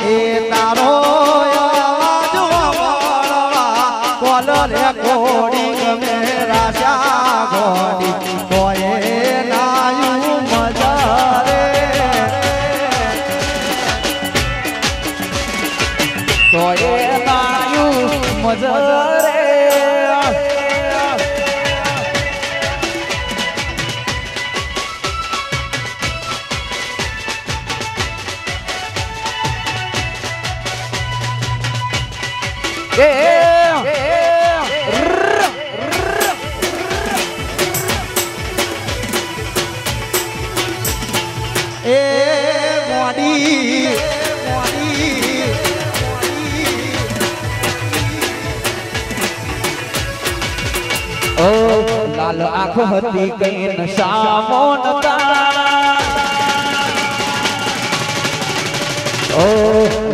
[SPEAKER 3] એ તારો અવાજ વળવા કોલ રે કોડી ગમે રાશા ગોડી કોએ નાયું મજરે
[SPEAKER 1] તો એ નાયું મજરે લાલ આંખ હતી કઈ નશામો નતા ઓ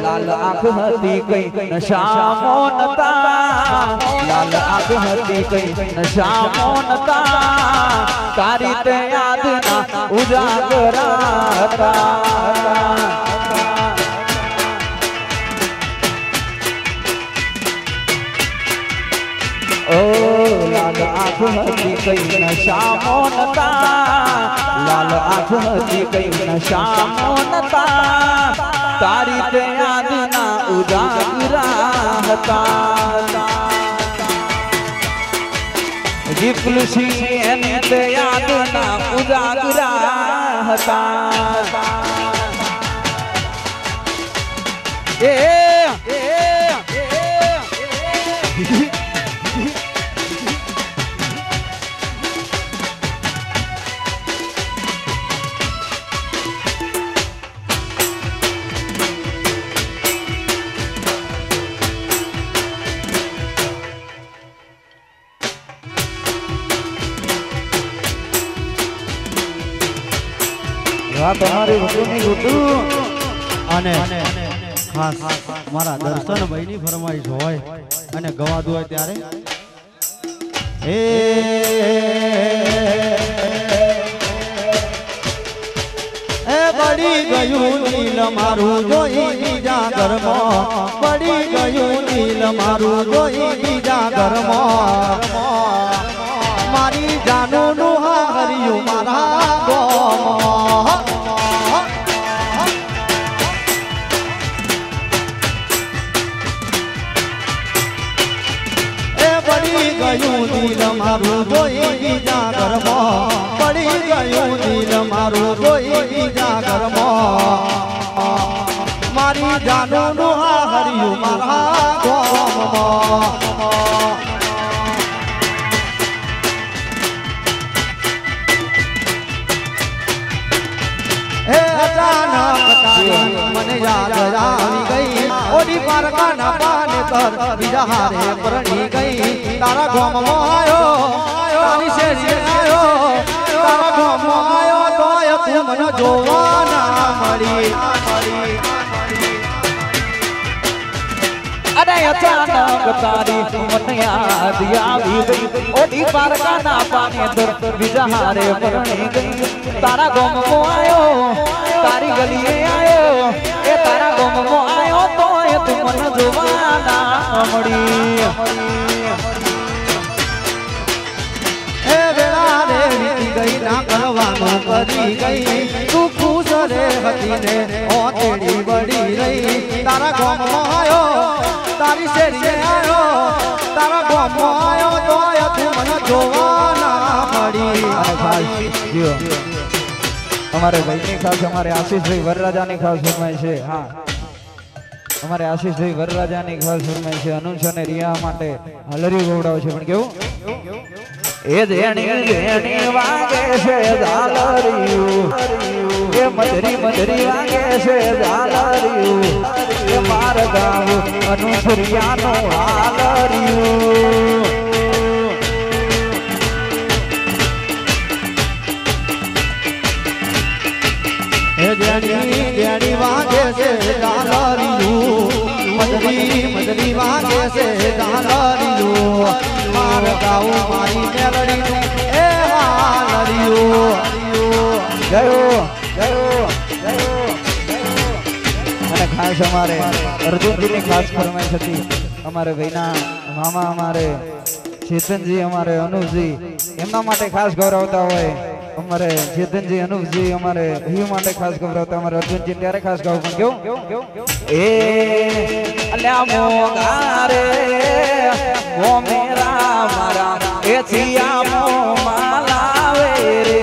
[SPEAKER 1] લાલ આંખ હતી કઈ નશામો નતા લાલ આંખ હતી કઈ નશામો નતા તારી તે યાદ ના ઉજાગરા હતા ઓ લાલ આંખ હતી કઈ નશામો નતા લાલ આંખ હતી કઈ નશામો નતા તારી તે યાદ ના ઉજાગરા હતા વિપુલસિંહ એને તે યાદ ના ઉજાગરા હતા એ વાત અમારી ગુટુની ગુટુ
[SPEAKER 3] અને ખાસ મારા દર્શનભાઈની ફરમાઈશ હોય અને ગવાતું હોય ત્યારે એ પડી ગયું નીલ મારું જોઈ બીજા ઘરમાં પડી ગયું નીલ મારું જોઈ બીજા ઘરમાં મારી જાનુનું હા હરિયું મારા ગોમાં પડી ગયું દિલ મારું જોઈ બીજા ઘરમાં પડી ગયું દિલ મારું જોઈ બીજા ઘરમાં મારી જાનુનું હા હરિયું મારા ગોમાં હે અચાનક તારી મને યાદ આવી ગઈ ઓડી પારકાના પાને કર બીજા હારે પરણી ગઈ તારા ગામમાં આયો તારી શેરી આયો તારા ગામમાં આયો તોય તું મને જોવા ના મળી
[SPEAKER 1] અરે અચાનક તારી મને યાદ આવી ગઈ ઓડી પારકાના પાને દર બીજા હારે પરણી ગઈ તારા ગામમાં આયો તારી ગલીએ આયો એ તારા ગામમાં આયો તોય તું મને જોવા ના મળી
[SPEAKER 3] હે વેળા રે વીતી ગઈ ના કરવાનું કરી ગઈ તું ખુશ રે હતી ને ઓતેડી બળી રહી તારા ગામમાં આયો તારી શેરીએ આયો તારા ગામમાં આયો તોય તું મને જોવા ના મળી
[SPEAKER 1] અમારે ભાઈની ખાસ અમારે આશીષભાઈ વરરાજાની ખાસ ફરમાય છે હા અમારે આશીષભાઈ વરરાજાની ખાસ ફરમાય છે અનુજ અને રિયા માટે હલરી ગોવડાવ છે પણ કેવું એ જેણી વાગે છે ઝાલરિયું એ મધરી વાગે છે ઝાલરિયું એ માર ગાવ અનુજ રિયાનો હાલરિયું
[SPEAKER 3] જેણી વાગે છે ઝાલરિયું મદરી વાગે છે ઝાલરિયું માર ગાઉ મારી મેલડીનું એ હાલરિયું
[SPEAKER 1] અને ખાસ અમારે અર્જુનજીની ખાસ ફરમાઈશ હતી અમારે ભાઈના મામા અમારે ચેતનજી અમારે અનુજજી એમના માટે ખાસ ગૌરવતા હોય અમારે ચેતનજી અનુપજી અમારે ભી માટે ખાસ ગૌરવતા અમારે અર્જુનજી ત્યારે ખાસ ગાવ પણ કેવું એ અલ્યા મોગા રે ઓ મેરા મારા એ થિયા મો માલાવે રે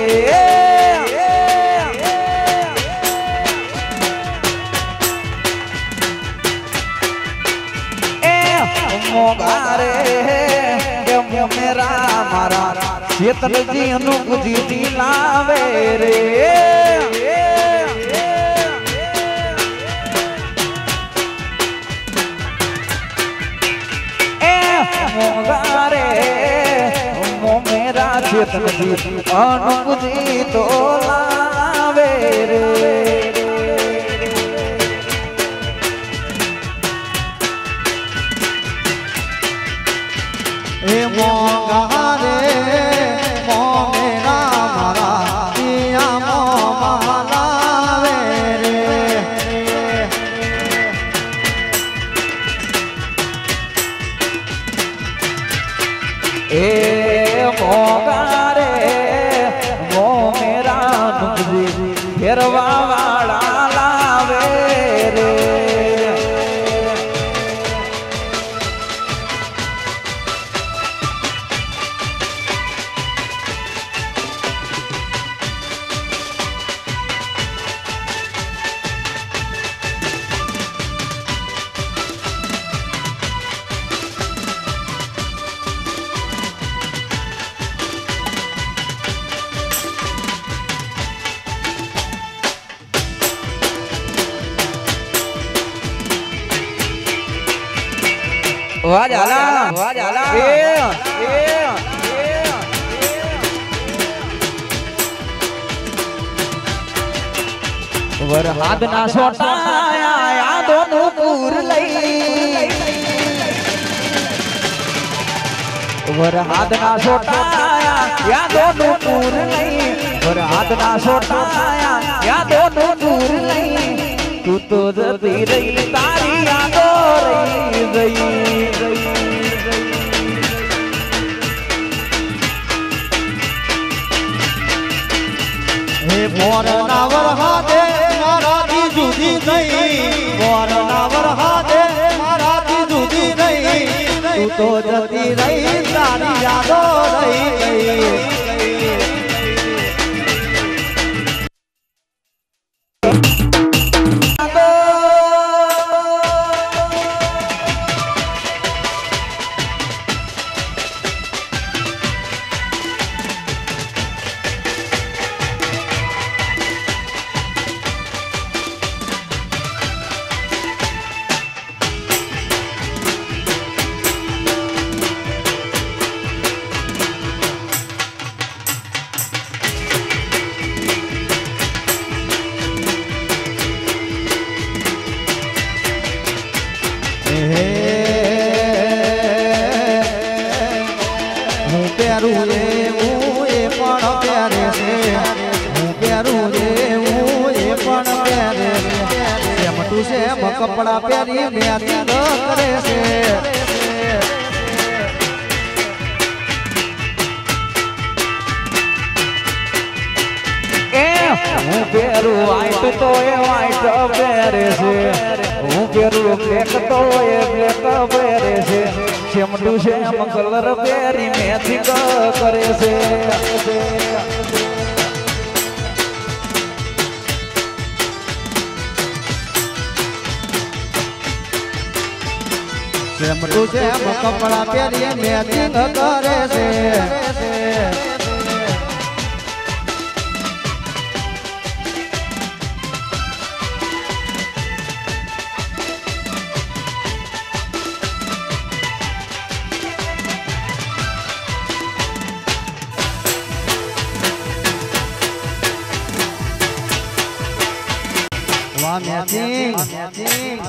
[SPEAKER 1] એ મોગા રે એ મેરા મારા ચેતનજી અનુપજી લાવે રે એ મોગા રે મો મેરા ચેતનજી અનુપજી તો લાવે રે
[SPEAKER 3] એ મોગા રે મો મેરા મારા પિયા મો માલાવે રે
[SPEAKER 1] એ મોગા રે મો મેરા અનુપજી ફેરવા વાળા લાવે રે વાહ જાલા એ વરહાદ ના સોટાયા યાદોનું પૂર લઈ વરહાદ ના સોટાયા યાદોનું પૂર લઈ વરહાદ ના સોટાયા યાદોનું પૂર લઈ તું તો જતી રહી તારી યાદો રહી ગઈ
[SPEAKER 3] હે મોરના વરહાદે મારાથી જુદી થઈ મોરના વરહાદે મારાથી જુદી રહી તું તો જતી રહી તારી યાદો રહી ગઈ હું પહેરું એવું એ પણ પહેરે છે હું પહેરું એવું એ પણ પહેરે છે એમ તું છે એમ કપડા પહેરી મેથી ન કરે છે
[SPEAKER 1] હું પહેરું વાઈટ તો એ વાઈટ પહેરે છે હું પહેરું બ્લેક તો એ બ્લેક પહેરે છે સેમટું સેમ કલર પહેરી મેથી કરે છે
[SPEAKER 3] એમ તું છે એમ કપડા પહેરી મેથી ન કરે છે વાહ મેથી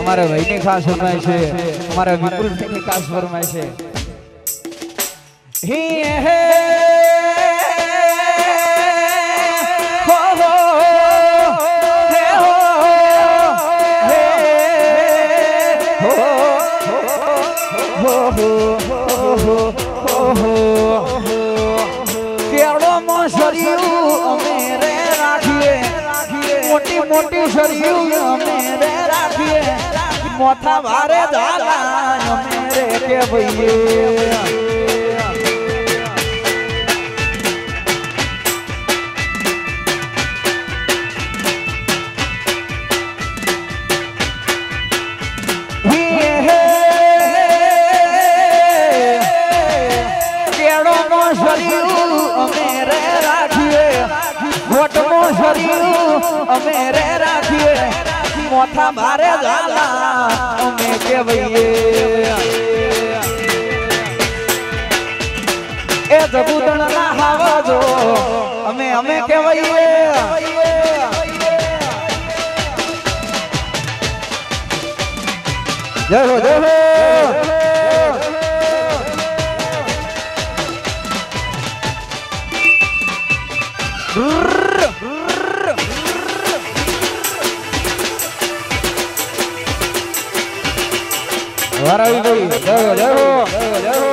[SPEAKER 1] અમારા ભાઈની ખાસ ફરમાય છે અમારા વિપુલભાઈની ખાસ ફરમાય છે હે હે હો હો હે હો હે હો હો હો હો કેળો માં શરીયું અમે રે રાખીએ મોટી મોટી શરીયું અમે રે રાખીએ મોથા ભારે ઝાલા અમે રે કે ભઈએ હે અમે રે રાખીએ મોઠા બારે ઝાલા અમે કેવઈએ એ જબુદણ ના હાવજો અમે કેવઈએ જય હો જય હો વારાવી ભાઈ જય હો જય હો જય હો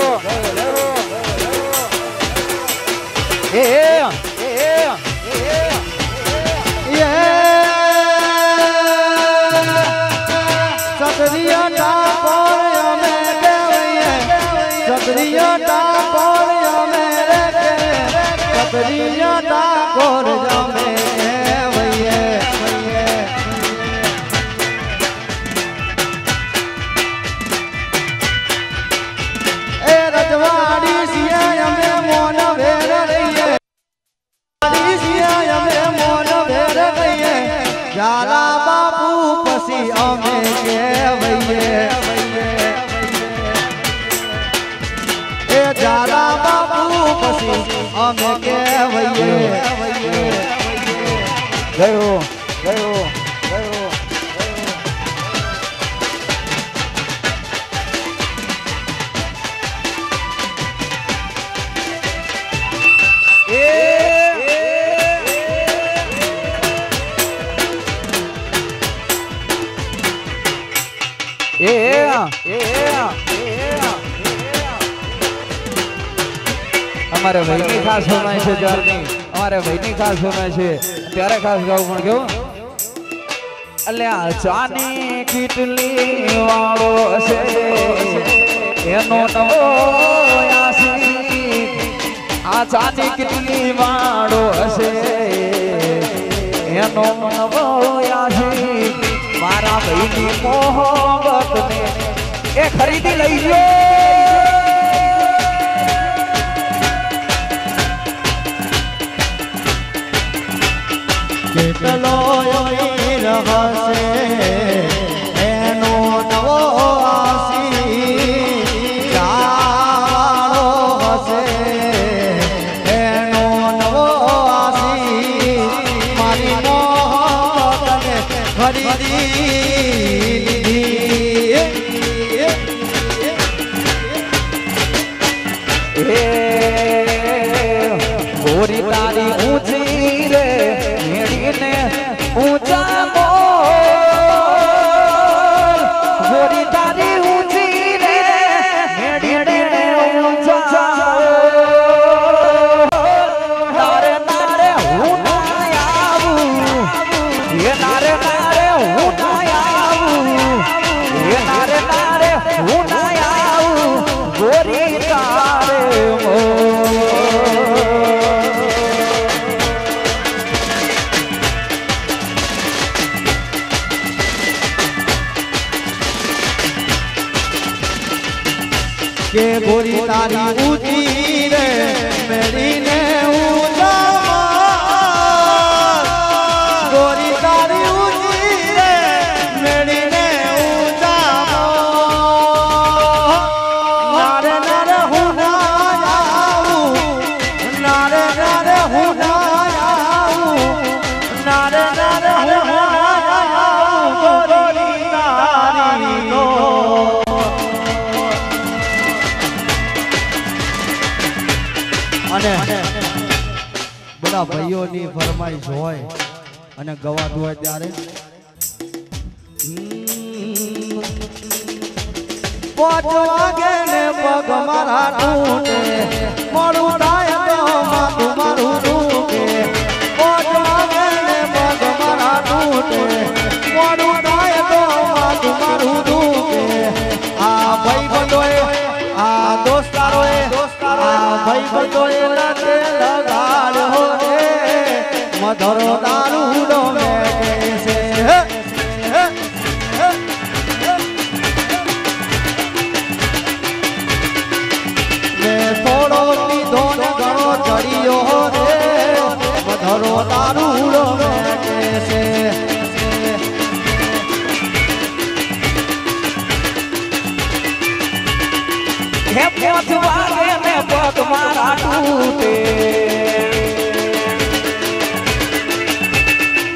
[SPEAKER 1] એ
[SPEAKER 3] સતરિયા ટાકોર અમે કેવઈએ સતરિયા ટાકોર અમે રે સતરિયા ટાકોર અમે કેવઈએ એ રજવાડી સિયા અમે મોન ભેર રહીએ સિયા અમે મોન ભેર રહીએ ઝાલા બાપુ પછી અમે કેવઈએ એ ઝાલા બાપુ પછી અમે કેવઈએ
[SPEAKER 1] જય હો જય હો જય હો हमारे भाई की खास होना है जारनी हमारे भाई की खास होना है त्यारे खास गाँव पण क्यों अल्या चानी किटली वाळो से एनो नवो यासी आ चानी किटली वाळो से एनो नवो यासी मारा भाई की मोहब्बत ने ए खरीदी लई लो
[SPEAKER 3] કેટલો અમીર હશે એનો નવો આસી ચાલો હશે એનો નવો આસી મારી મોહબતને ખરીદી
[SPEAKER 1] गोरी तारी ऊंची रे मेरी ऊंचा मोर गोरी तारी ऊंची रे मेरी ऊंचा नारे नारे हूँ ना आऊं ये नारे नारे हूँ ना आऊं ये नारे नारे हूँ ना आऊं गोरी तारे
[SPEAKER 3] કે ગોરી તારી ઊંચી રે મેરીને ઊંચા ગોરી તારી ઊંચી રે મેરીને ઊંચા નારે નારે હું ના આવું નારે નારે હું ના આવું નારે નારે હું ના આવું ગોરી તારી નો અને બધા ભાઈઓની ફરમાઈશ હોય અને ગવાતું હોય ત્યારે 5 વાગે ને પગ મારા તૂટે મોડું થાય તો માથું મારું દુખે 5 વાગે ને પગ મારા તૂટે મોડું થાય તો માથું મારું દુખે આ ભાઈબંધોએ આ દોસ્તારોએ આ ભાઈબંધોએ રાતે લગાડ્યો રે મધરો દારૂડો મેકે છે મેં થોડો પીધો ને ઘણો ચડ્યો રે મધરો દારૂડો મેકે છે
[SPEAKER 1] પોચ વાગે ને પગ મારા તૂટે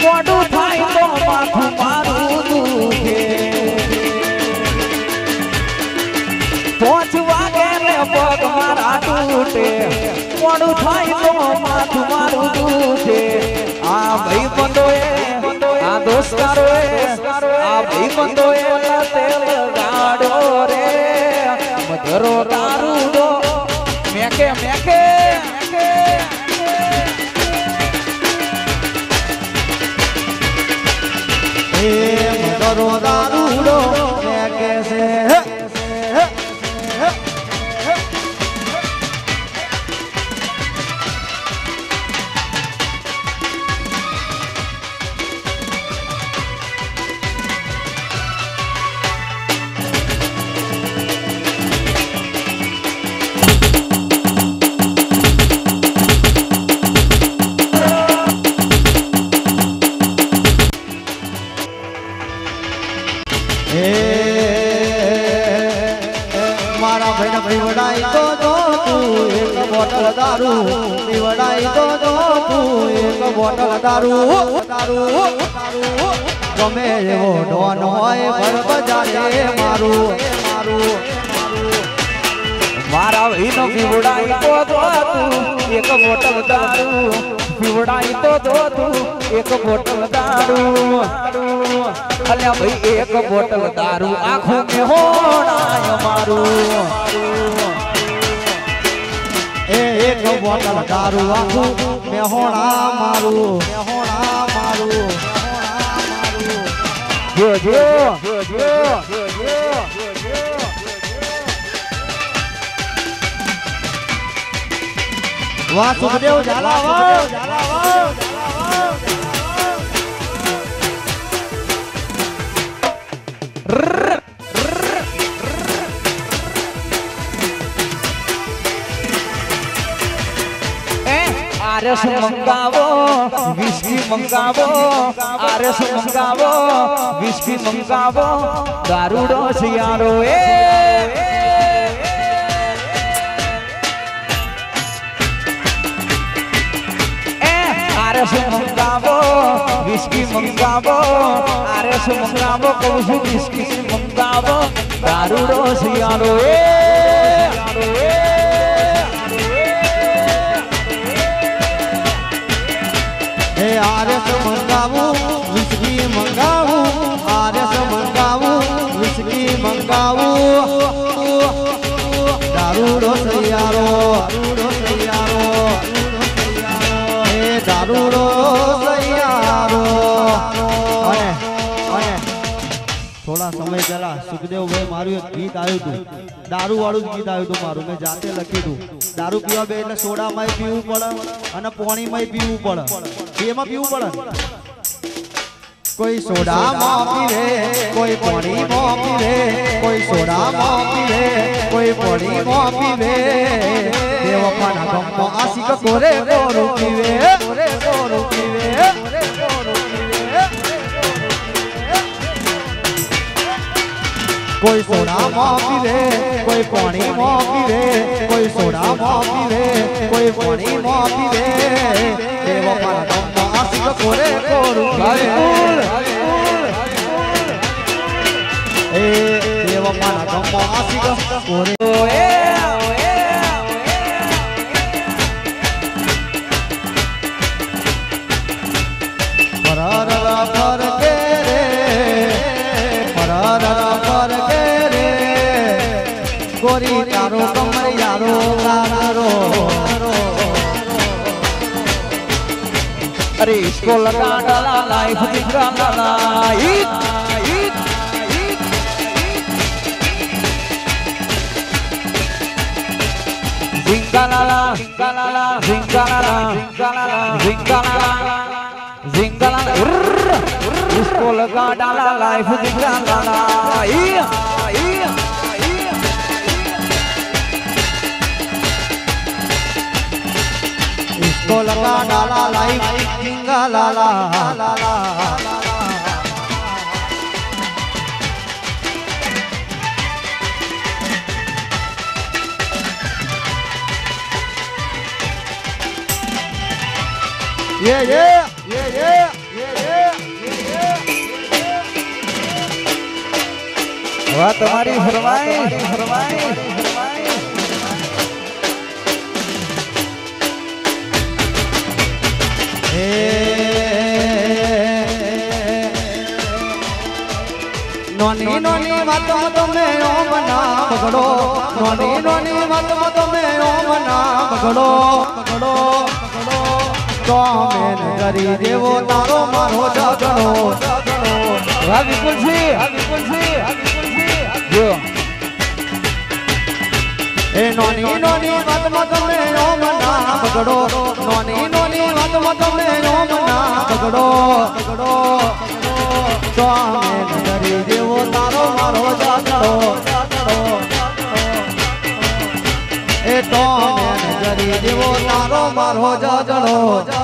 [SPEAKER 1] મોડું થાય તો માથું મારું દુખે પોચ વાગે ને પગ મારા તૂટે મોડું થાય તો માથું મારું દુખે આ ભાઈ બંધોએ આ દોસ્તારોએ આ ભાઈ બંધોએ તેલ ગાડો રે મધરો દારૂડો મેકે મેકે
[SPEAKER 3] એ મધરો દારૂડો મેકે છે મારા ભાઈને પીવડાઈ તો જો તું એક બોટલ દારૂ પીવડાઈ તો જો તું એક બોટલ દારૂ દારૂ ગમે એવો ડોન હોય ભર બજારે મારું મારું
[SPEAKER 1] મારા ભાઈનો પીવડાઈ તો જો તું એક બોટલ દારૂ પીવડાઈ તો જો તું એક બોટલ દારૂ અલ્યા ભાઈ એક બોટલ દારૂ આંખો મે હોણાય મારું
[SPEAKER 3] એક બોટલ દારૂ આખું મેહોણા મારું મેહોણા મારું
[SPEAKER 1] જો જો
[SPEAKER 3] વાહ સુખદેવ ઝાલાવાડ
[SPEAKER 1] આરસ મંગાવો વિસ્કી મંગાવો આરસ મંગાવો વિસ્કી મંગાવો દારૂડો શિયાળો આરસ મંગાવો વિસ્કી મંગાવો આરસ મંગાવો કહું છું વિસ્કી મંગાવો દારૂડો શિયાળો
[SPEAKER 3] આરસ મંગાવું વિસ્કી મંગાવું આરસ મંગાવું વિસ્કી મંગાવું દારૂડો સૈયારો દારૂડો સૈયારો અને થોડા સમય પહેલા સુખદેવભાઈ મારું એક ગીત આવ્યું હતું દારૂ વાળું જ ગીત આવ્યું હતું મારું મેં જાતે લખ્યું હતું દારૂ પીવા બે એટલે સોડામાં પીવું પડે અને પાણીમાં પીવું પડે બેમાં પીવું પડે કોઈ સોડામાં પીવે કોઈ પાણીમાં પીવે કોઈ સોડામાં પીવે કોઈ પાણીમાં પીવે દેવપાના ગમમાં આશિક કોરે કોરું પીવે કોરે કોરું પીવે કોઈ સોડામાં પીવે કોઈ પાણીમાં પીવે કોઈ સોડામાં પીવે કોઈ પાણીમાં પીવે દેવપાના ગમમાં આશિક કોરે કોરું પીવે એ દેવપાના ગમમાં આશિક કોરે गोरी तारो कमर यारो तारो
[SPEAKER 1] अरे इसको लगा डाला लाइफ दिखा डाला जिंगाला जिंगाला जिंगाला जिंगाला जिंगाला इसको लगा डाला लाइफ दिखा डाला
[SPEAKER 3] इसको लगा डाला लाइफ जिंगा लाला
[SPEAKER 1] વાહ તમારી ફરમાઈશ
[SPEAKER 3] નોની નોની વાતમાં તમે ઓમ ના બગડો નોની નોની વાતમાં તમે ઓમ ના બગડો બગડો બગડો તો મેન કરી દેવો તારો મારો ઝઘડો
[SPEAKER 1] વાહ વિપુલજી જો
[SPEAKER 3] એ નોની નોની વાતમાં તમે ઓમ ના બગડો નોની નોની વાતમાં તમે ઓમ ના બગડો બગડો તો મેન કરી દેવો તારો મારો ઝઘડો એ તો મેન કરી દેવો તારો મારો ઝઘડો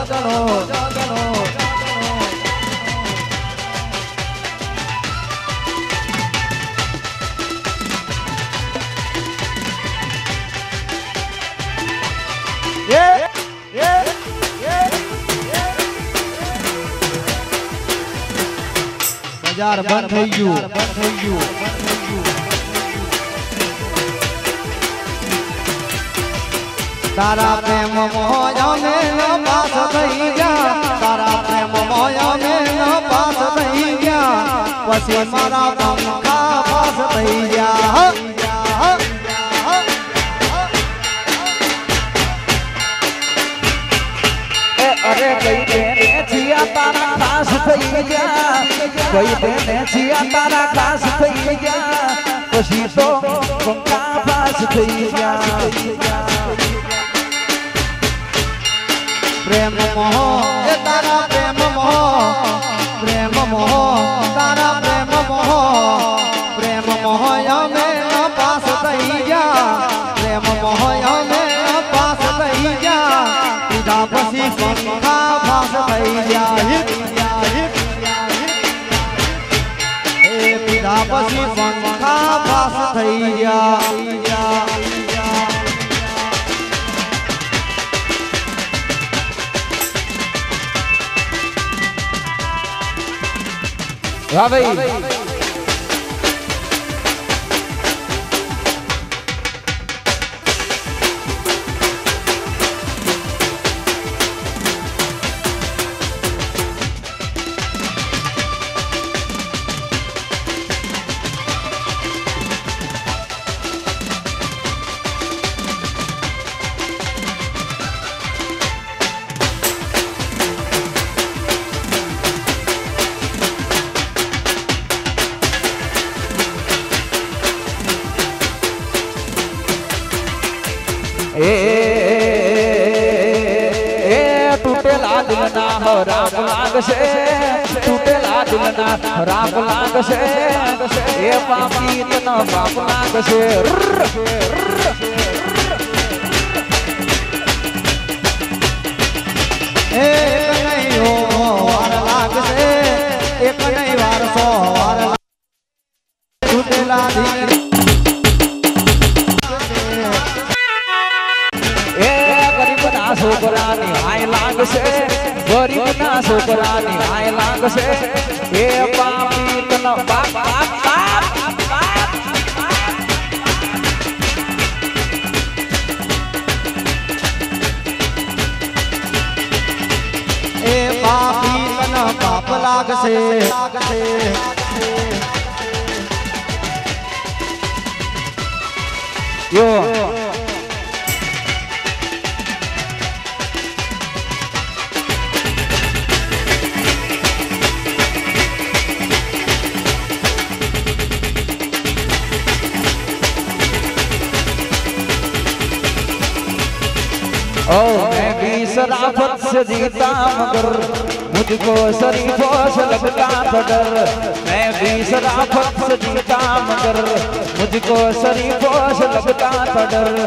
[SPEAKER 3] બજાર બંધ થઈ ગયું તારા પ્રેમ મોયા મે ન પાસ થઈ ગયા તારા પ્રેમ મોયા મે ન પાસ થઈ ગયા પછી મારા પંખા પાસ થઈ ગયા
[SPEAKER 1] અરે કઈ બેને જીયા તારા ખાસ થઈ ગયા કઈ બેને જીયા તારા ખાસ થઈ ગયા પછી તો પંખા પાસ થઈ ગયા
[SPEAKER 3] પ્રેમ મોહ એ તારા પ્રેમ મોહ તારા પ્રેમ મોહ અમે ન પાસ થઈ ગયા પ્રેમ મોહ અમે ન પાસ થઈ ગયા પીધા પછી પંખા પાસ થઈ ગયા એ પીધા પછી પંખા પાસ થઈ ગયા
[SPEAKER 1] વાહ ભાઈ તૂટેલા દિલના હરાપ લાગશે તૂટેલા દિલના હરાપ લાગશે એ પાપી તનો પાપ લાગશે
[SPEAKER 3] એક નહીં વાર લાગશે એક નહીં વાર 100 વાર તૂટેલા દિલ
[SPEAKER 1] છોકરાની હાય લાગશે ગરીબના છોકરાની હાય લાગશે એ પાપી તનો પાપ
[SPEAKER 3] એ પાપી તનો પાપ લાગશે
[SPEAKER 1] યો मैं भी शराफत से जीता मगर मुझको शरीफों से लगता था डर मैं भी शराफत से जीता मगर मुझको शरीफों से लगता था डर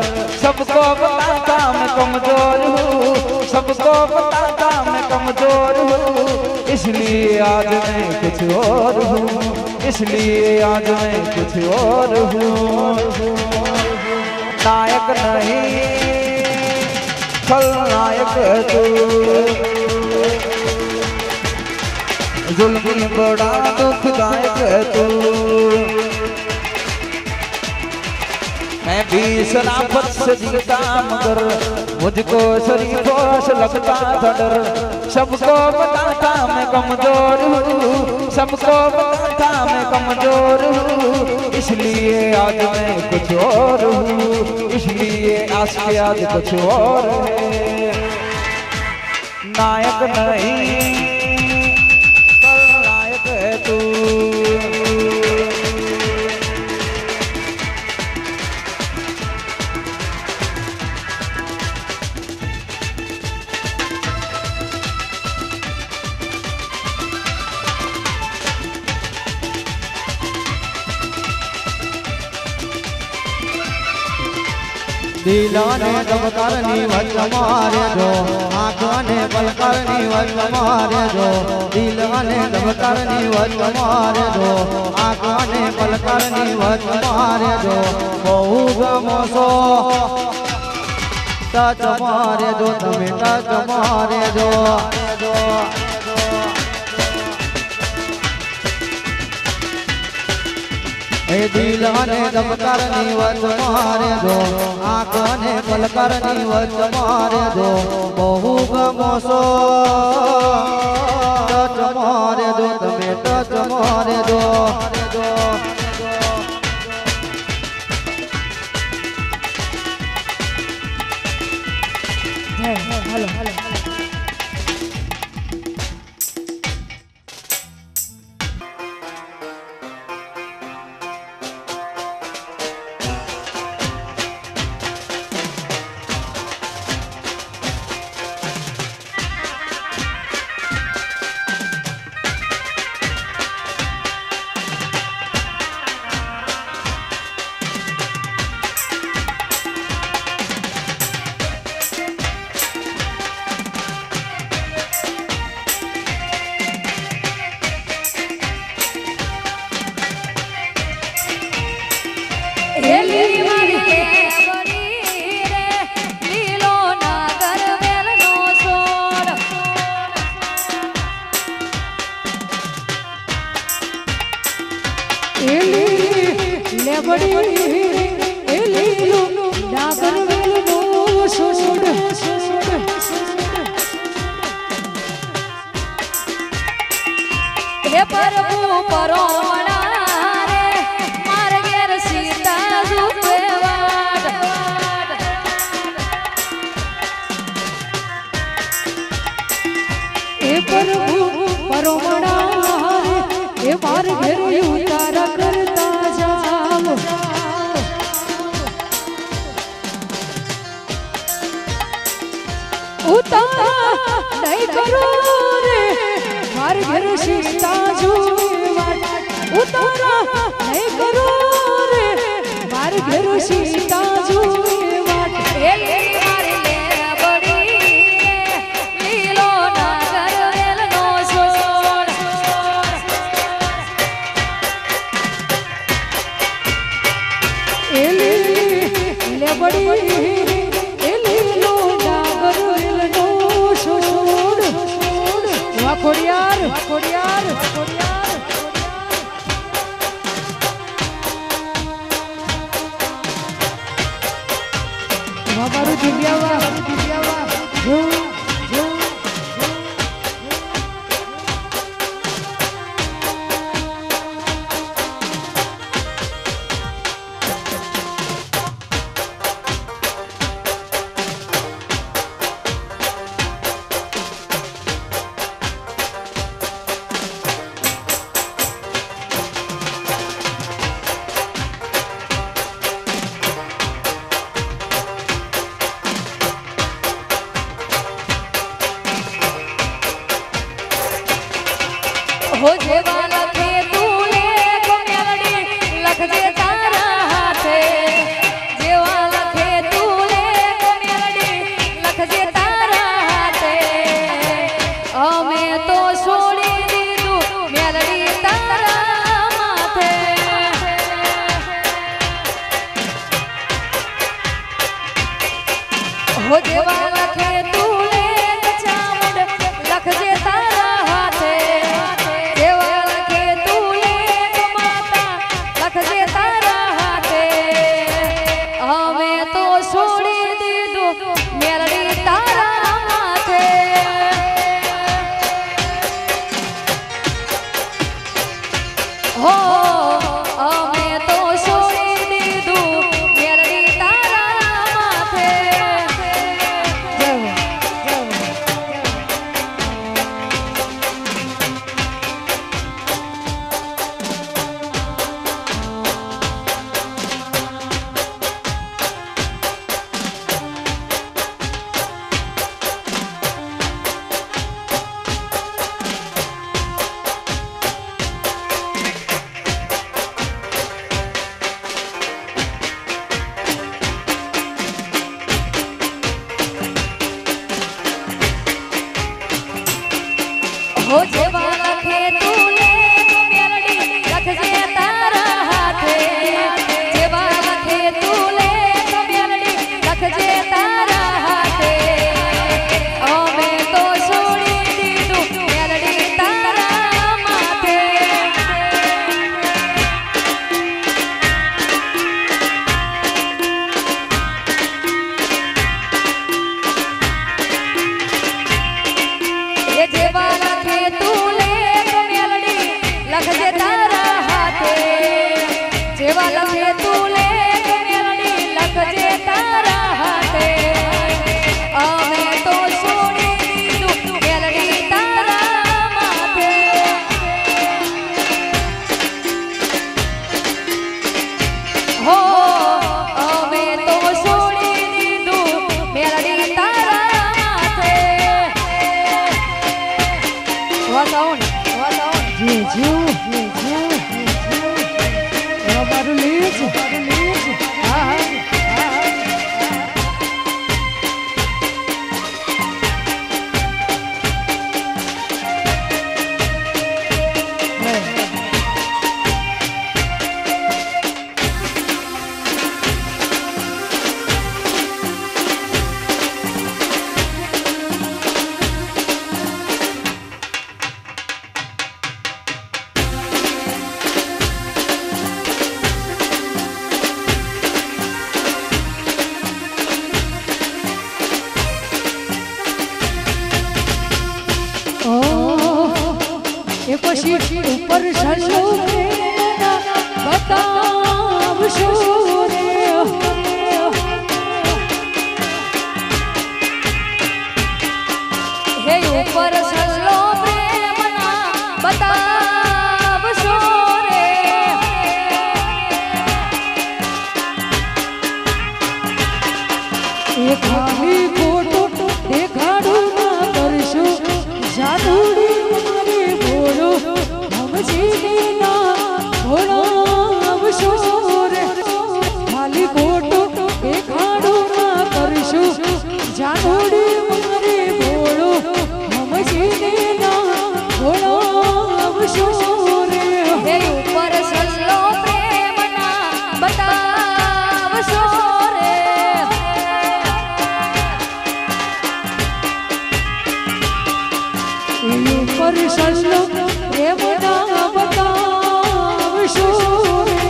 [SPEAKER 1] सबको बताता मैं कमजोर हूँ सबको बताता मैं कमजोर हूँ इसलिए आज मैं कुछ और हूँ इसलिए आज मैं कुछ और हूँ नायक नहीं खलनायक तू जुल्मी बड़ा दुखदायक है तू। मैं भी शराफत से जीता मगर मुझको शरीफों से लगता था डर। सबको बताता मैं कमजोर हूँ, सबको बताता मैं कमजोर हूँ, इसलिए आज मैं कुछ और हूँ, इसलिए आज के आज कुछ और है। नायक नहीं नायक है तू।
[SPEAKER 3] દિલાને ધબકારની વચ્ચ મારે જો, આંખોને પલકારની વચ્ચ મારે જો, દિલાને ધબકારની વચ્ચ મારે જો, આંખોને પલકારની વચ્ચ મારે જો, બહુ ગમો છો ટચ મારે જો, તમે ટચ મારે જો। એ દિલાને ધબકારની વચ્ચ મારે જો, આંખોને પલકારની વચ્ચ મારે જો, બહુ ગમો છો ટચ મારે જો, તમે ટચ મારે જો।
[SPEAKER 2] प्रभु परोमणा रे मार घेर सीता रूपवाद। ए प्रभु परोमणा रे ए मार घेर उतारा करता जाओ। उतारा नहीं करो रे मार घेर सीता उतारा नहीं करो रे मार घेर सीता जुए वाट। मार ले बड़ी लीलो नागर वेल नो छोड़। ले बड़ी लीलो नागर वेल नो छोड़। खोड़ियार खोड़ियार હો અમે તો છોડી દીધું મેલડી તારા માથે જય હો, જય હો. હો જેવા લખે તું લે મેલડી લખજે તારા હાથે જેવા લખે તું લે મેલડી લખજે તારા હાથે અમે તો છોડી દીધું મેલડી તારા માથે એ જેવા લખે તું લે મેલડી લખજે તારા હાથે જેવા લખે તું લે મેલડી લખજે તારા હાથે અમે તો છોડી દીધું મેલડી તારા માથે હો અમે તો છોડી દીધું મેલડી તારા માથે વાતાવરણ જે જીવ અમારું લીજ હા હા એ પછી ઉપર સલ્લો બતાવશો રે હે ઉપર સલ્લો પ્રેમના બતાવશો રે એ ખાલી ખોટો દેખાડું ના કરશો જાદુડી મારી બોલો સમજીને ના ભોળાવશો રે ખાલી ખોટો દેખાડું ના કરશો જાદુડી મારી બોલો સમજીને ના ભોળાવશો રે હે ઉપર સલ્લો પ્રેમના બતાવશો રે ઉપર સલ્લો પ્રેમના બતાવશો રે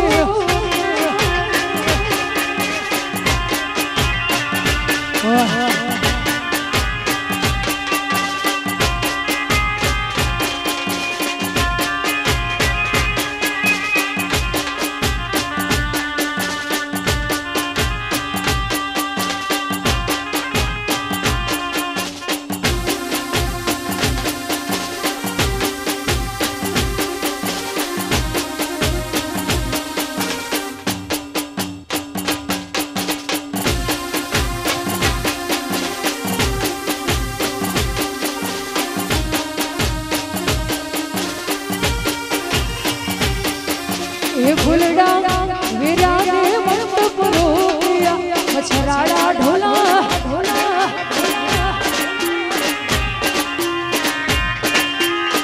[SPEAKER 2] એ ફૂલડા વિરાને મંડપ રોયા મછરાડા ઢોલા ઢોલા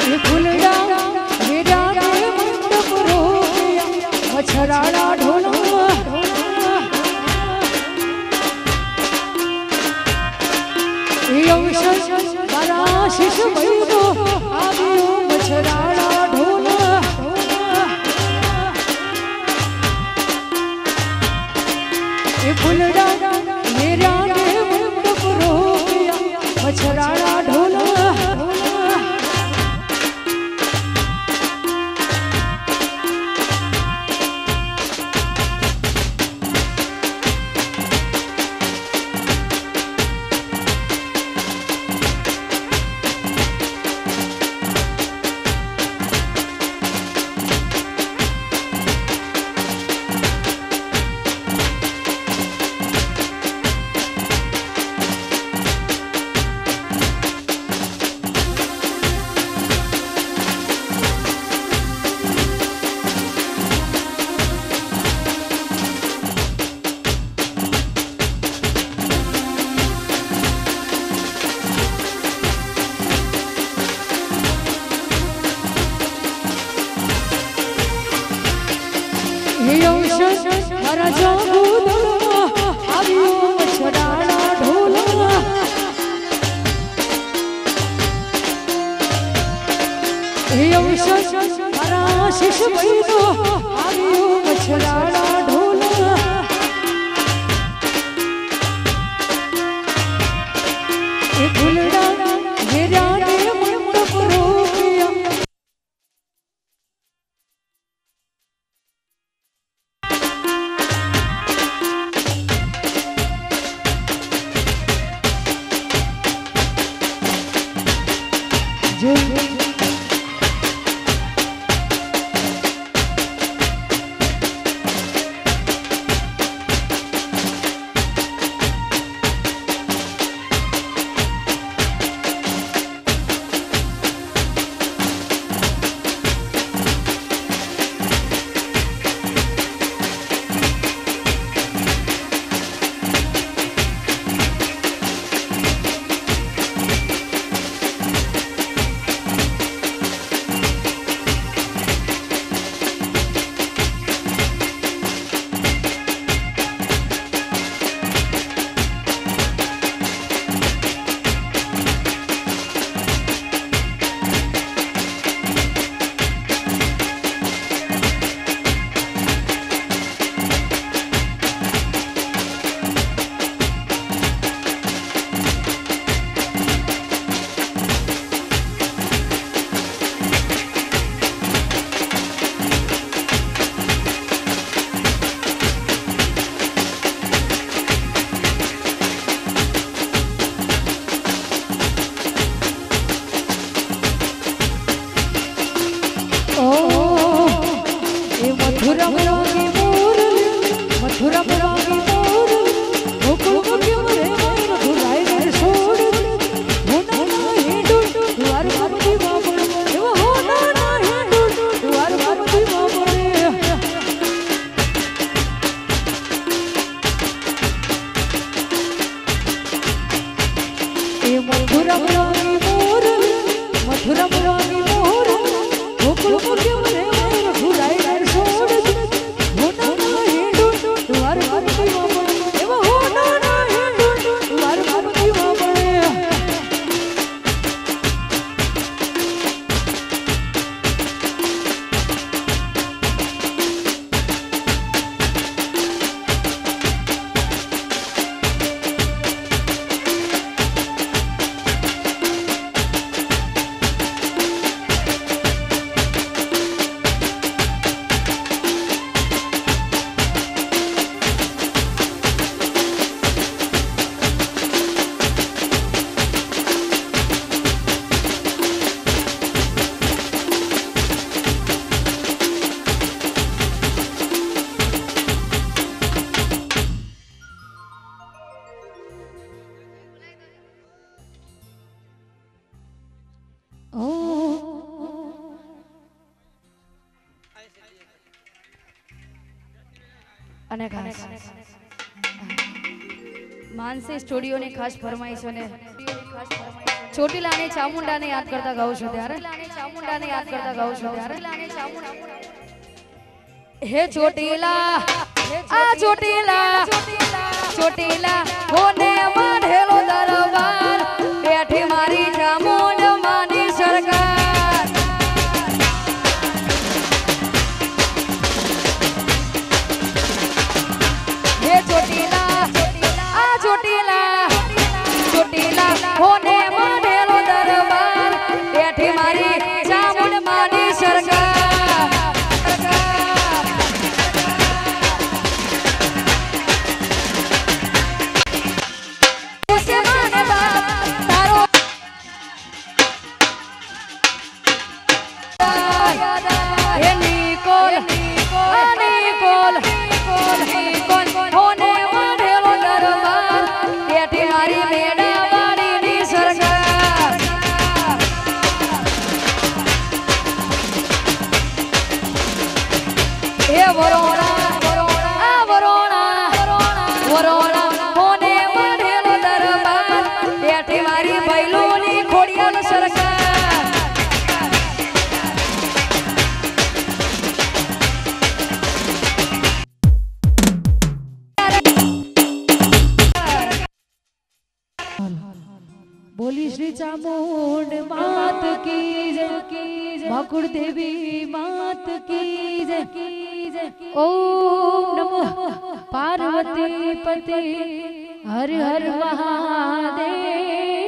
[SPEAKER 2] એ ફૂલડા વિરાને મંડપ રોયા મછરાડા ઢોલા ઢોલા એ અવસર મારા શિશ મહિનો આવ્યો મછરાડા ઢોલા એ ફૂલડા મેરા મંડપ રોયા મછરાડા ઢોલા હે ઔષધ મારા જોગુદમાં આવ્યો મછડાના ઢોલમાં હે ઔષધ મારા શિશ બહેનો આવ્યો મછડાના ઢોલમાં એ ફૂલડા વેરાને મંડપ રોપ્યા અને ખાસ માનસી સ્ટુડિયોની ખાસ ફરમાઈશો ને ચોટીલાને ચામુંડાને યાદ કરતા ગાઉં છું ત્યારે હે ચોટીલા આ ચોટીલા હોને માઢેલો દરબાર બેઠી મારી ચામુંડ માની સરકાર હે ચોટીલા આ ચોટીલા હોને માઢેલો દરબાર બેઠી મારી ચામુંડ માની સરકાર बोली चामुंड मात की जय माकुड़ देवी मात की जय ओम नमः पार्वती पति हर हर महादेव।